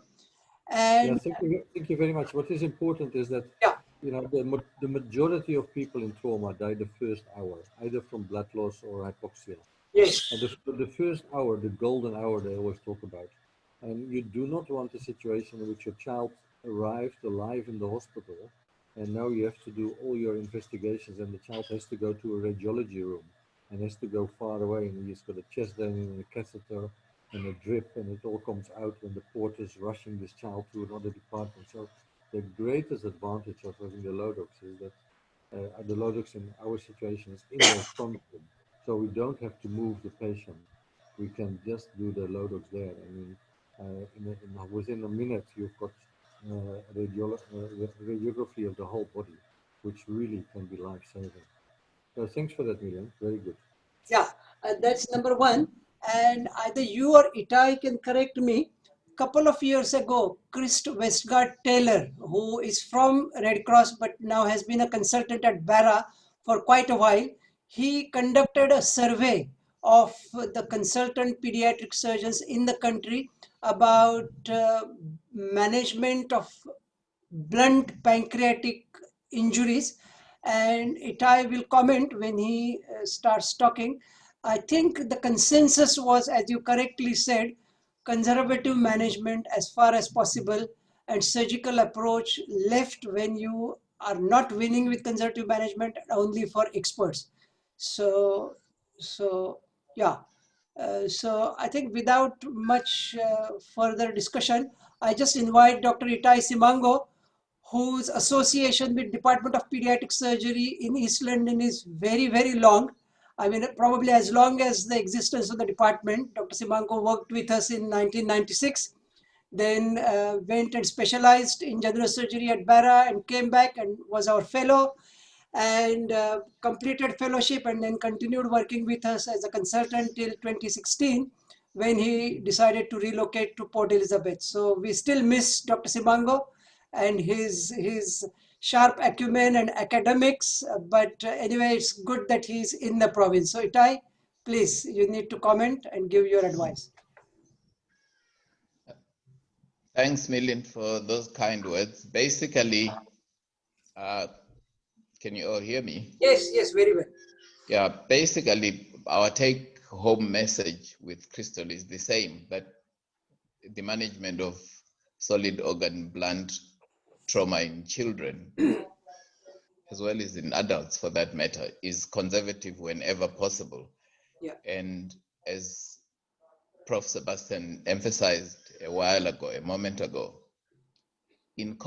And yeah, thank you very much. What is important is that, yeah, you know, the majority of people in trauma die the first hour, either from blood loss or hypoxia. yes, And the first hour, the golden hour they always talk about. And you do not want a situation in which your child arrived alive in the hospital, and now you have to do all your investigations, and the child has to go to a radiology room and has to go far away, and he's got a chest drain and a catheter, and a drip, and it all comes out when the port is rushing this child to another department. So the greatest advantage of having the Lodox is that the Lodox in our situation is in the front room. So we don't have to move the patient. We can just do the Lodox there. I mean, within a minute, you've got radiography of the whole body, which really can be life-saving. So thanks for that, Miriam. Very good. Yeah, that's number one. And either you or Itai can correct me. Couple of years ago, Chris Westgard Taylor, who is from Red Cross but now has been a consultant at Barra for quite a while, he conducted a survey of the consultant pediatric surgeons in the country about management of blunt pancreatic injuries, and Itai will comment when he starts talking. I think the consensus was, as you correctly said, conservative management as far as possible and surgical approach left when you are not winning with conservative management only for experts. So yeah. So I think without much further discussion, I just invite Dr. Itai Simango, whose association with Department of Pediatric Surgery in East London is very, very long. I mean, probably as long as the existence of the department. Dr. Simango worked with us in 1996, then went and specialized in general surgery at Barra and came back and was our fellow and completed fellowship and then continued working with us as a consultant till 2016 when he decided to relocate to Port Elizabeth. So we still miss Dr. Simango and his sharp acumen and academics, but anyway, it's good that he's in the province. So Itai, please, you need to comment and give your advice. Thanks, Milind, for those kind words. Basically, can you all hear me? Yes, very well. Yeah, basically, our take-home message with Crystal is the same, but the management of solid organ blunt trauma in children, as well as in adults for that matter, is conservative whenever possible. Yeah. And as Prof. Sebastian emphasized a moment ago, in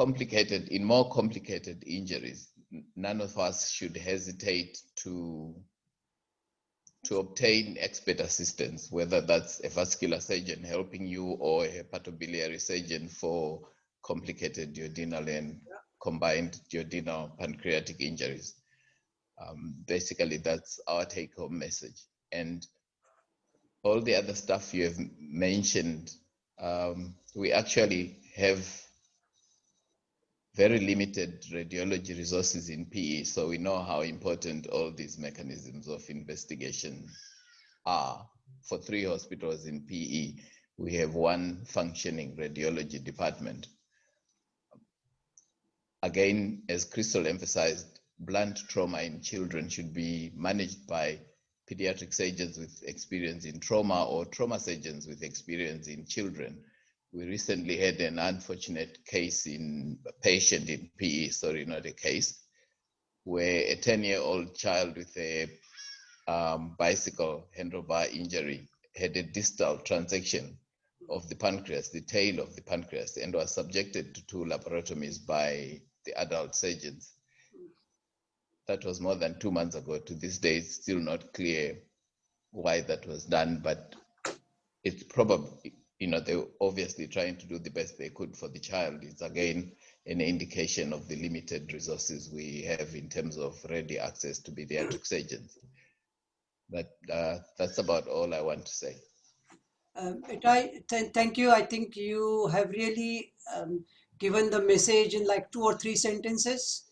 more complicated injuries, none of us should hesitate to obtain expert assistance, whether that's a vascular surgeon helping you or a hepatobiliary surgeon for complicated duodenal and combined duodenal pancreatic injuries. Basically, that's our take-home message. And all the other stuff you have mentioned, we actually have very limited radiology resources in PE, so we know how important all these mechanisms of investigation are. For 3 hospitals in PE, we have 1 functioning radiology department. Again, as Crystal emphasized, blunt trauma in children should be managed by pediatric surgeons with experience in trauma or trauma surgeons with experience in children. We recently had an unfortunate case in a patient in PE, sorry, not a case, where a 10-year-old child with a bicycle handlebar injury had a distal transection of the pancreas, the tail of the pancreas, and was subjected to 2 laparotomies by the adult surgeons. That was more than 2 months ago. To this day, it's still not clear why that was done, but it's probably, they were obviously trying to do the best they could for the child. It's again an indication of the limited resources we have in terms of ready access to pediatric surgeons. But that's about all I want to say. Thank you. I think you have really given the message in like 2 or 3 sentences.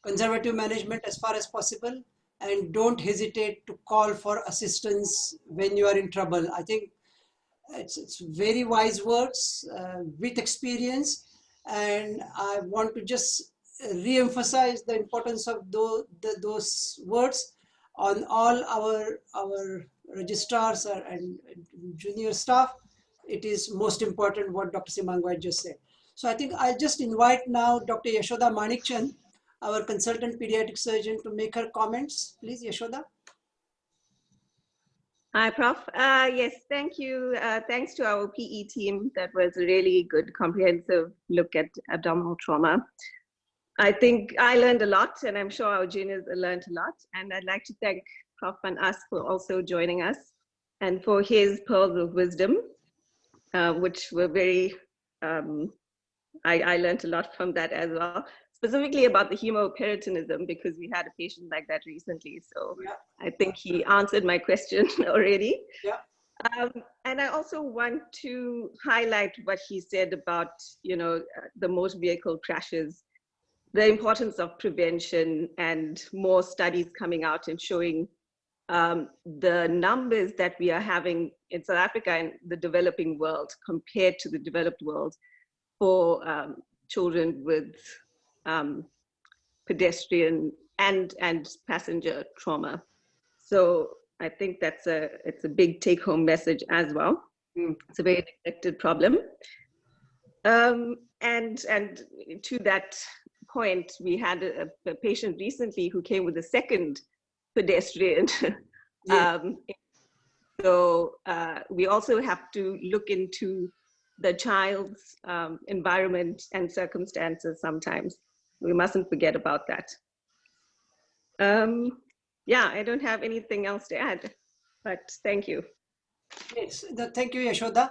Conservative management as far as possible, and don't hesitate to call for assistance when you are in trouble. I think it's very wise words with experience, and I want to just re-emphasize the importance of those words on all our registrars and junior staff. It is most important what Dr. Simango just said. So I think I'll just invite now Dr. Yashoda Manikchand, our consultant pediatric surgeon, to make her comments. Please, Yashoda. Hi, Prof. Yes, thank you. Thanks to our PE team. That was a really good comprehensive look at abdominal trauma. I think I learned a lot, and I'm sure our juniors learned a lot. And I'd like to thank Prof. Van As for also joining us and for his pearls of wisdom, which were very, I learned a lot from that as well, specifically about the hemoperitonism, because we had a patient like that recently. So yeah. I think he answered my question already. Yeah. And I also want to highlight what he said about, the motor vehicle crashes, the importance of prevention, and more studies coming out and showing the numbers that we are having in South Africa and the developing world compared to the developed world for children with pedestrian and passenger trauma. So I think it's a big take-home message as well. It's a very neglected problem. And to that point, we had a patient recently who came with a second pedestrian. Yeah. So we also have to look into the child's environment and circumstances sometimes. We mustn't forget about that. Yeah, I don't have anything else to add, but thank you. Yes, thank you, Yashoda.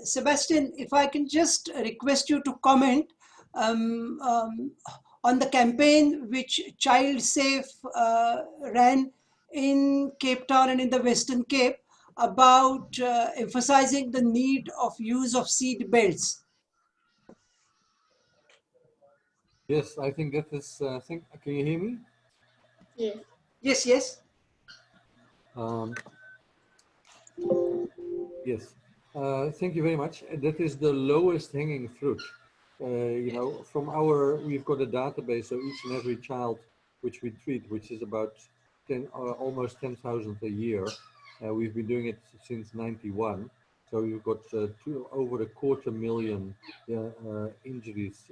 Sebastian, if I can just request you to comment on the campaign which Child Safe ran in Cape Town and in the Western Cape about emphasizing the need of use of seat belts. Yes, I think that is, can you hear me? Yes. Yes, yes. Yes, thank you very much. That is the lowest hanging fruit. We've got a database of each and every child which we treat, which is about almost 10,000 a year. We've been doing it since '91. So we've got over 250,000 injuries,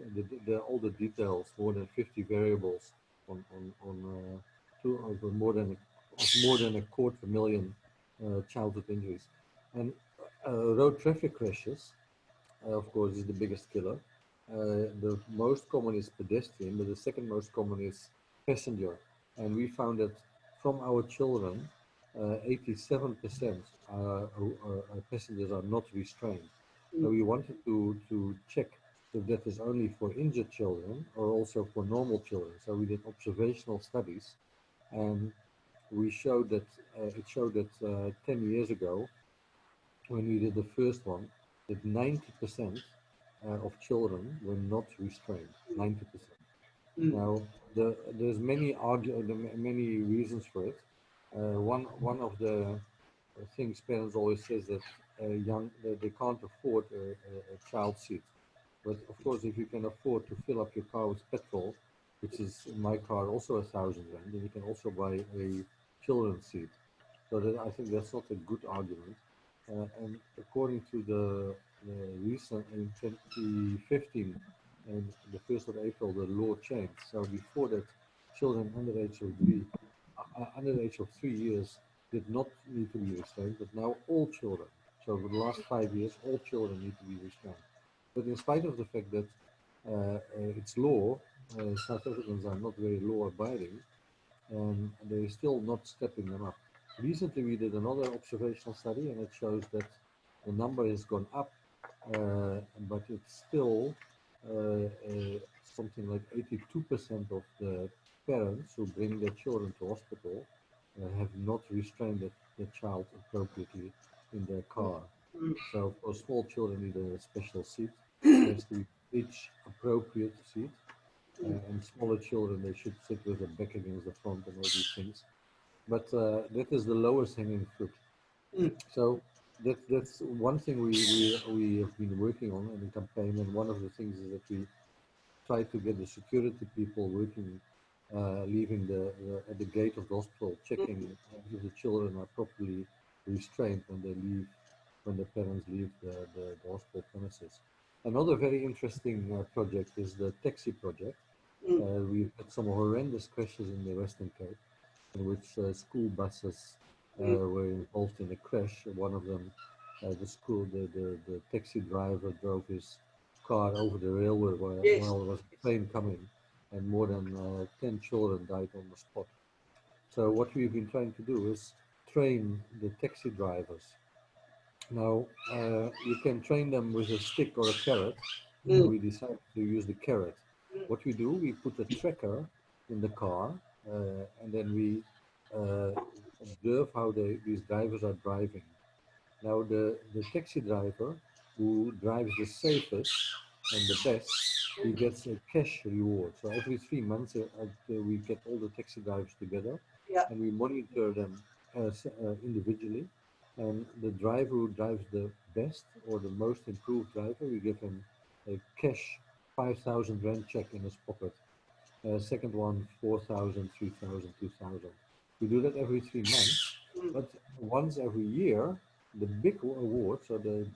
all the details, more than 50 variables on more than 250,000 childhood injuries. And road traffic crashes, of course, is the biggest killer. The most common is pedestrian, but the second most common is passenger. And we found that from our children, 87% passengers are not restrained. So we wanted to check if that is only for injured children or also for normal children. So we did observational studies, and we showed that it showed that 10 years ago, when we did the first one, that 90% of children were not restrained. 90%. Now, there's many reasons for it. One of the things parents always says that they can't afford a child seat. But of course, if you can afford to fill up your car with petrol, which is in my car also 1,000 rand, then you can also buy a children's seat. So I think that's not a good argument. And according to the recent, in 2015, and the 1st of April, the law changed. So before that, children under the age of 3 years did not need to be restrained, but now all children. So for the last 5 years, all children need to be restrained. But in spite of the fact that it's law, South Africans are not very law-abiding, and they're still not stepping them up. Recently, we did another observational study, and it shows that the number has gone up, but it's still something like 82% of the parents who bring their children to hospital have not restrained the child appropriately in their car. So for small children need a special seat. There has to be each appropriate seat. And smaller children, they should sit with their back against the front and all these things. But that is the lowest hanging fruit. So that's one thing we have been working on in the campaign, and one of the things is that we try to get the security people working, leaving at the gate of the hospital, checking if the children are properly restrained when the parents leave the hospital premises. Another very interesting project is the taxi project. We've had some horrendous crashes in the Western Cape, in which school buses were involved in a crash. One of them, the taxi driver drove his car over the railway Yes. while there was a train coming, and more than 10 children died on the spot. So what we've been trying to do is train the taxi drivers. Now, you can train them with a stick or a carrot, and we decided to use the carrot. What we do, we put a tracker in the car, and then we observe how these drivers are driving. Now, the taxi driver who drives the safest and the best, he gets a cash reward. So every 3 months, we get all the taxi drivers together, Yeah. and we monitor them individually. And the driver who drives the best or the most improved driver, we give him a cash 5,000 rand check in his pocket. Second one, 4,000, 3,000, 2,000. We do that every 3 months, but once every year, the big award, so the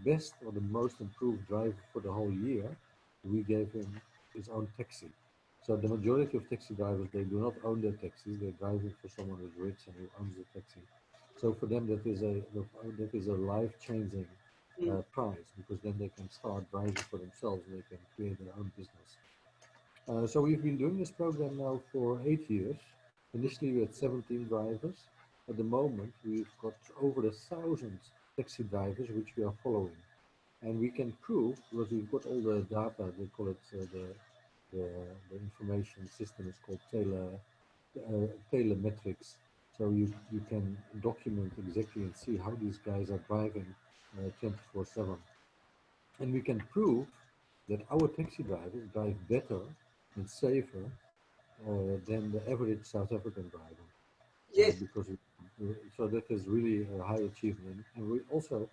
best or the most improved driver for the whole year, we gave him his own taxi. So the majority of taxi drivers, they do not own their taxis, they're driving for someone who's rich and who owns the taxi. So for them, that is a life-changing prize, because then they can start driving for themselves and they can create their own business. So we've been doing this program now for 8 years. Initially we had 17 drivers. At the moment we've got over 1,000 taxi drivers which we are following. And we can prove, because we've got all the data, they call it the information system is called telemetrics. So you can document exactly and see how these guys are driving 24/7. And we can prove that our taxi drivers drive better and safer than the average South African driver. Yes. Because so that is really a high achievement. And we also,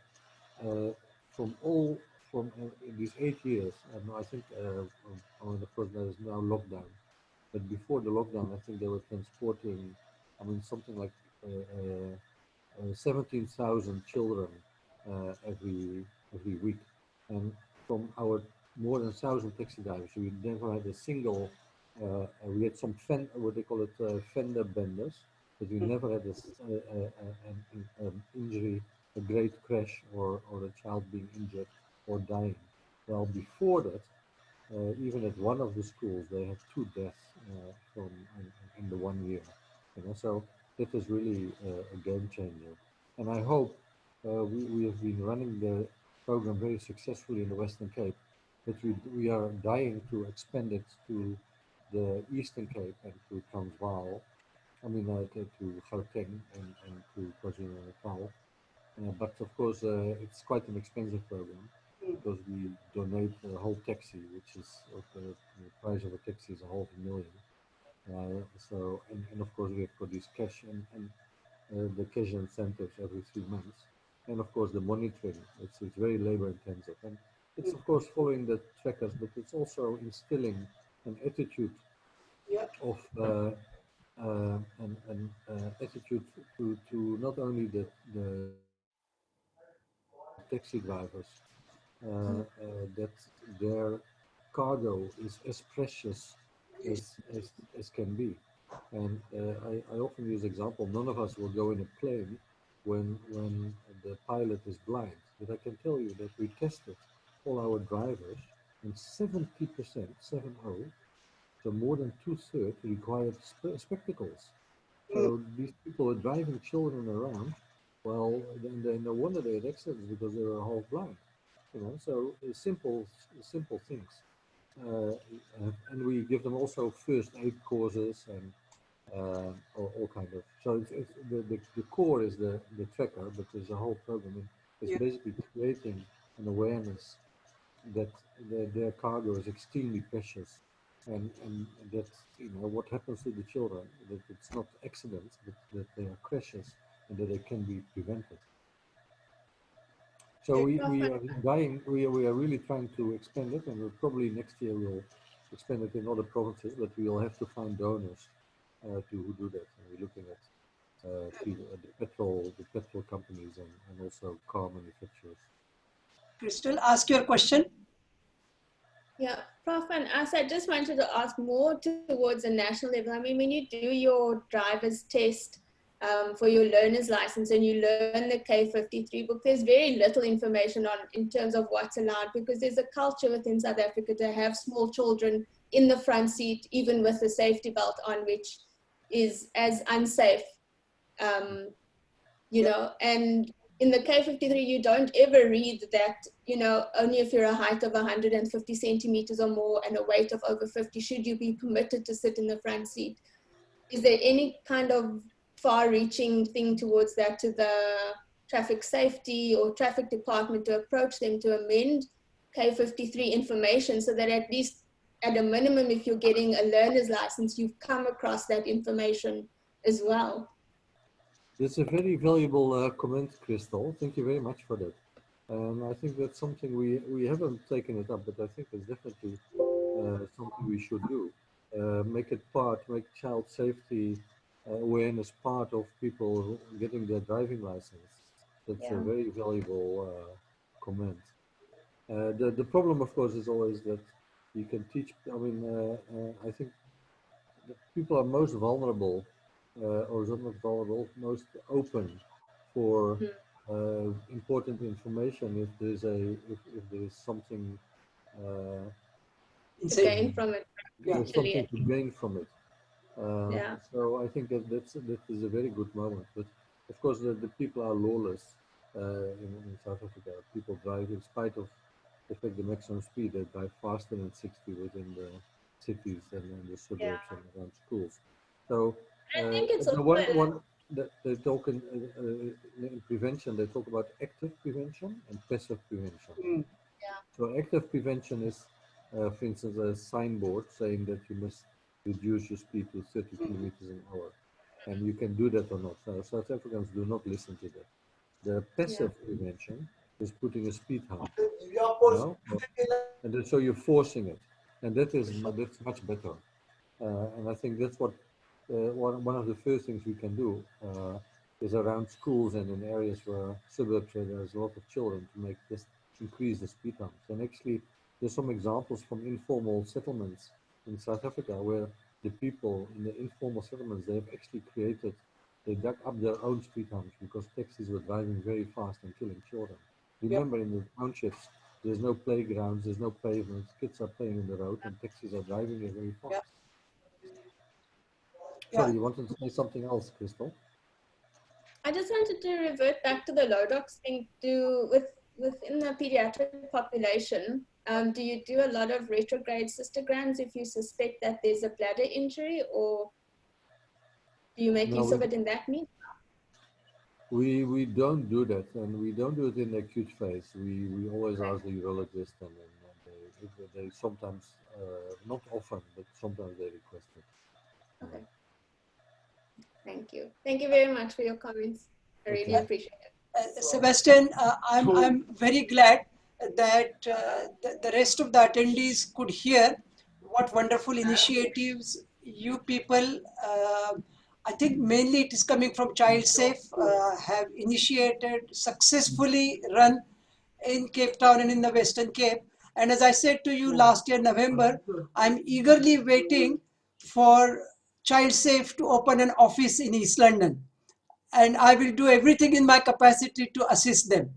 from these 8 years, I think, of course there is now lockdown, but before the lockdown, I think they were transporting, something like 17,000 children every week. And from our more than 1,000 taxi drivers, we never had a single, we had some what they call it fender benders, but we never had an injury, a great crash, or a child being injured or dying. Well, before that, even at one of the schools, they had 2 deaths in the 1 year. So that is really a game changer. And I hope we have been running the program very successfully in the Western Cape, but we are dying to expand it to the Eastern Cape and to Transvaal, to Gauteng and to KwaZulu-Natal. But of course, it's quite an expensive program, because we donate a whole taxi, which is the price of a taxi is 500,000. So, and of course we have got these cash and the cash incentives every 3 months, and of course the monitoring. It's very labor intensive, and it's of course following the trackers, but it's also instilling an attitude of an attitude to not only the taxi drivers, that their cargo is as precious as can be. And I often use example, none of us will go in a plane when the pilot is blind. But I can tell you that we tested all our drivers, and 70%, 70, so more than 2/3 required spectacles. So these people are driving children around. Well, then no wonder they had accidents, because they were half blind. So simple things. And we give them also first aid courses and all kind of. So it's the core is the tracker, but there's a whole program. It's basically creating an awareness that their cargo is extremely precious, and that what happens to the children, that it's not accidents, but that they are crashes and that they can be prevented. So we are dying. We are really trying to expand it, and we'll probably next year we'll expand it in other provinces, but we will have to find donors to do that. And we're looking at the petrol companies and also car manufacturers. Crystal, ask your question. Yeah, Prof, and as I just wanted to ask more towards a national level. I mean, when you do your driver's test, for your learner's license and you learn the K53 book, there's very little information on in terms of what's allowed, because there's a culture within South Africa to have small children in the front seat, even with a safety belt on, which is as unsafe, you know. And in the K53, you don't ever read that, you know, only if you're a height of 150 centimeters or more and a weight of over 50, should you be permitted to sit in the front seat. Is there any kind of far-reaching thing towards that to the traffic safety or traffic department to approach them to amend K53 information, so that at least at a minimum, if you're getting a learner's license, you've come across that information as well? It's a very valuable comment, Crystal. Thank you very much for that. I think that's something we haven't taken it up, but I think it's definitely something we should do. Make it part, make child safety awareness part of people getting their driving license. That's a very valuable comment. The problem, of course, is always that you can teach. I mean, I think the people are most vulnerable, or not vulnerable, most open for important information if there's something to gain from it. There's something to gain from it. Yeah. So I think that is a very good moment. But of course, the people are lawless in South Africa. People drive in spite of the fact the maximum speed. They drive faster than 60 within the cities and in the suburbs and around schools. So I think it's the one that they talk in prevention, they talk about active prevention and passive prevention. So active prevention is, for instance, a signboard saying that you must reduce your speed to 30 kilometers an hour. And you can do that or not. So South Africans do not listen to that. The passive prevention is putting a speed hump. And then, so you're forcing it. And that's much better. And I think that's what one of the first things we can do is around schools and in areas where suburbs where there's a lot of children to make this increase the speed humps. And actually, there's some examples from informal settlements in South Africa where the people in the informal settlements, they have actually they dug up their own speed humps because taxis were driving very fast and killing children. Remember, in the townships, there's no playgrounds, there's no pavements, kids are playing in the road and taxis are driving very fast. Sorry, you wanted to say something else, Crystal? I just wanted to revert back to the Lodox thing. Within the pediatric population, do you do a lot of retrograde cystograms if you suspect that there's a bladder injury, or do you make use of it in that means? We don't do that, and we don't do it in the acute phase. We always ask the urologist, and they sometimes, not often, but sometimes they request it. Okay. Thank you. Thank you very much for your comments. I really appreciate it. Sebastian, I'm very glad that the rest of the attendees could hear what wonderful initiatives you people, I think mainly it is coming from Child Safe, have initiated, successfully run in Cape Town and in the Western Cape. And as I said to you last year, November, I'm eagerly waiting for Child Safe to open an office in East London. And I will do everything in my capacity to assist them.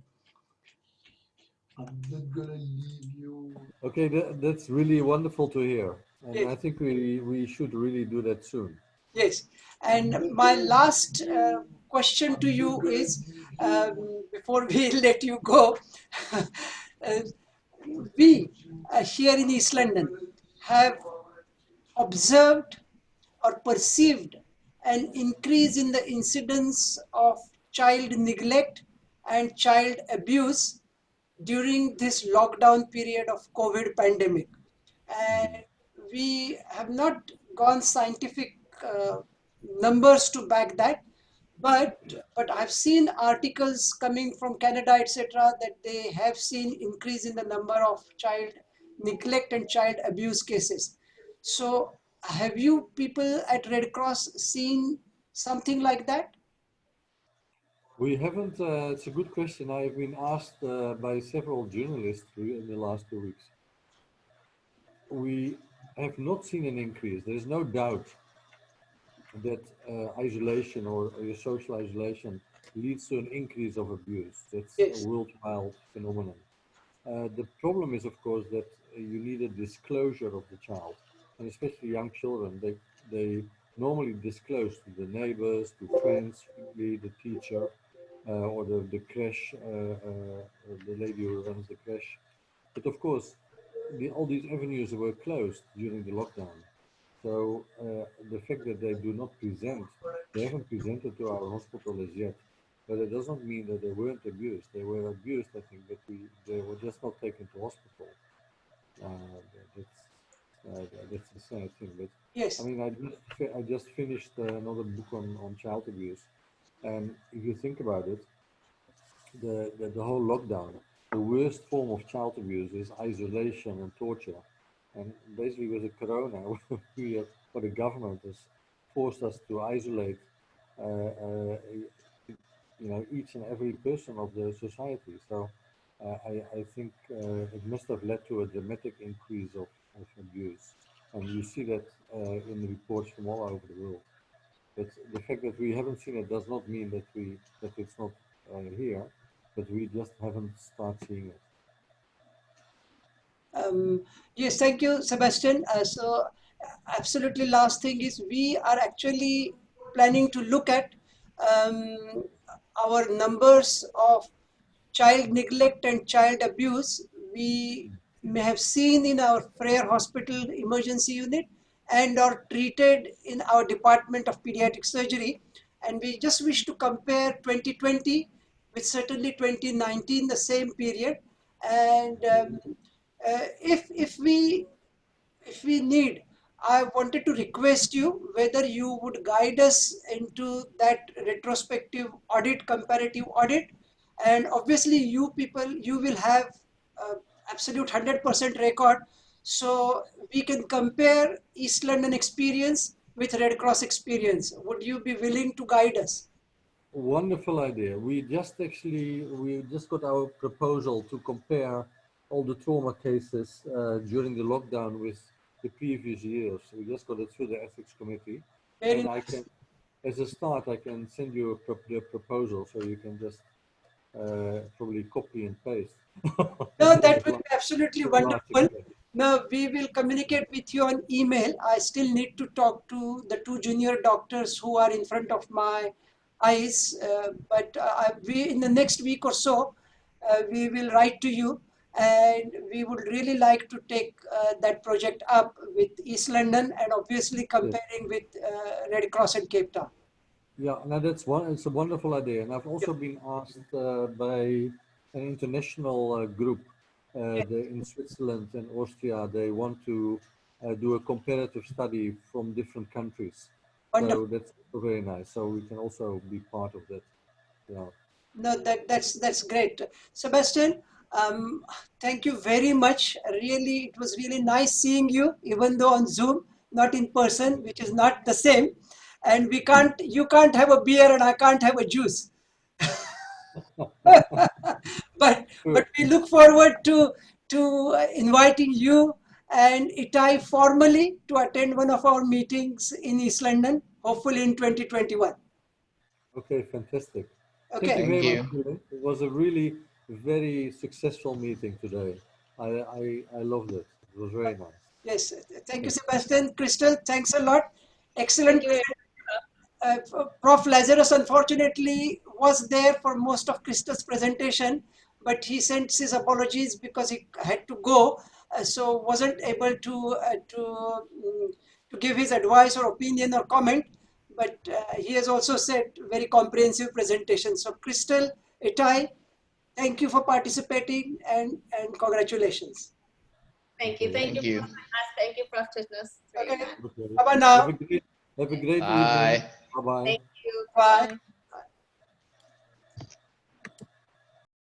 I'm not gonna leave you. Okay, that's really wonderful to hear. And Yes. I think we should really do that soon. Yes. And my last question to you is, before we let you go, we here in East London have observed or perceived an increase in the incidence of child neglect and child abuse during this lockdown period of COVID pandemic. And we have not gone scientific numbers to back that, but I've seen articles coming from Canada, etc., that they have seen increase in the number of child neglect and child abuse cases. So have you people at Red Cross seen something like that? We haven't, it's a good question. I've been asked by several journalists in the last 2 weeks. We have not seen an increase. There's no doubt that isolation or your social isolation leads to an increase of abuse. That's a Yes. worldwide phenomenon. The problem is, of course, that you need a disclosure of the child, and especially young children. They normally disclose to the neighbors, to friends, family, the teacher, or the creche, the lady who runs the creche. But of course, all these avenues were closed during the lockdown. So the fact that they do not present, they haven't presented to our hospital as yet. But it doesn't mean that they weren't abused. They were abused, I think, but they were just not taken to hospital. That's the sad thing. But I Yes. mean, I just finished another book on child abuse, and if you think about it, the whole lockdown, the worst form of child abuse is isolation and torture. And basically, with the corona, what the government has forced us to isolate, each and every person of the society. So I think it must have led to a dramatic increase of abuse. And you see that in the reports from all over the world. But the fact that we haven't seen it does not mean that it's not here, but we just haven't started seeing it. Yes, thank you, Sebastian. So absolutely last thing is we are actually planning to look at our numbers of child neglect and child abuse. We may have seen in our Frere Hospital emergency unit and are treated in our Department of Pediatric Surgery. And we just wish to compare 2020 with certainly 2019, the same period. And if we need, I wanted to request you whether you would guide us into that retrospective audit, comparative audit, and obviously you people, you will have absolute 100% record, so we can compare East London experience with Red Cross experience. Would you be willing to guide us? Wonderful idea. We just got our proposal to compare all the trauma cases during the lockdown with the previous years. We just got it through the ethics committee, Very and nice. I can, as a start, I can send you the proposal so you can just probably copy and paste. No, that would be absolutely wonderful. No, we will communicate with you on email. I still need to talk to the two junior doctors who are in front of my eyes, but we in the next week or so, we will write to you, and we would really like to take that project up with East London and obviously comparing with Red Cross and Cape Town. Yeah, no, it's a wonderful idea. And I've also been asked by an international group in Switzerland and Austria. They want to do a comparative study from different countries. Wonderful. So that's very nice. So we can also be part of that. Yeah. No, that's great. Sebastian, thank you very much. Really, it was really nice seeing you, even though on Zoom, not in person, which is not the same. And you can't have a beer and I can't have a juice. but we look forward to inviting you and Itai formally to attend one of our meetings in East London, hopefully in 2021. Okay, fantastic. Okay. Thank you Thank very you. much. It was a really very successful meeting today. I loved it. It was very nice. Yes, thank you, Sebastian. Crystal, thanks a lot. Excellent. Thank you. Prof. Lazarus, unfortunately, was there for most of Crystal's presentation, but he sent his apologies because he had to go, so wasn't able to give his advice or opinion or comment. But he has also said very comprehensive presentation. So, Crystal, Itai, thank you for participating and congratulations. Thank you. Thank Thank you. you. Thank you, Prof. Fitness. Okay. Okay. Bye-bye now. Have a great Bye. evening. Bye-bye. Thank you. Bye. Bye.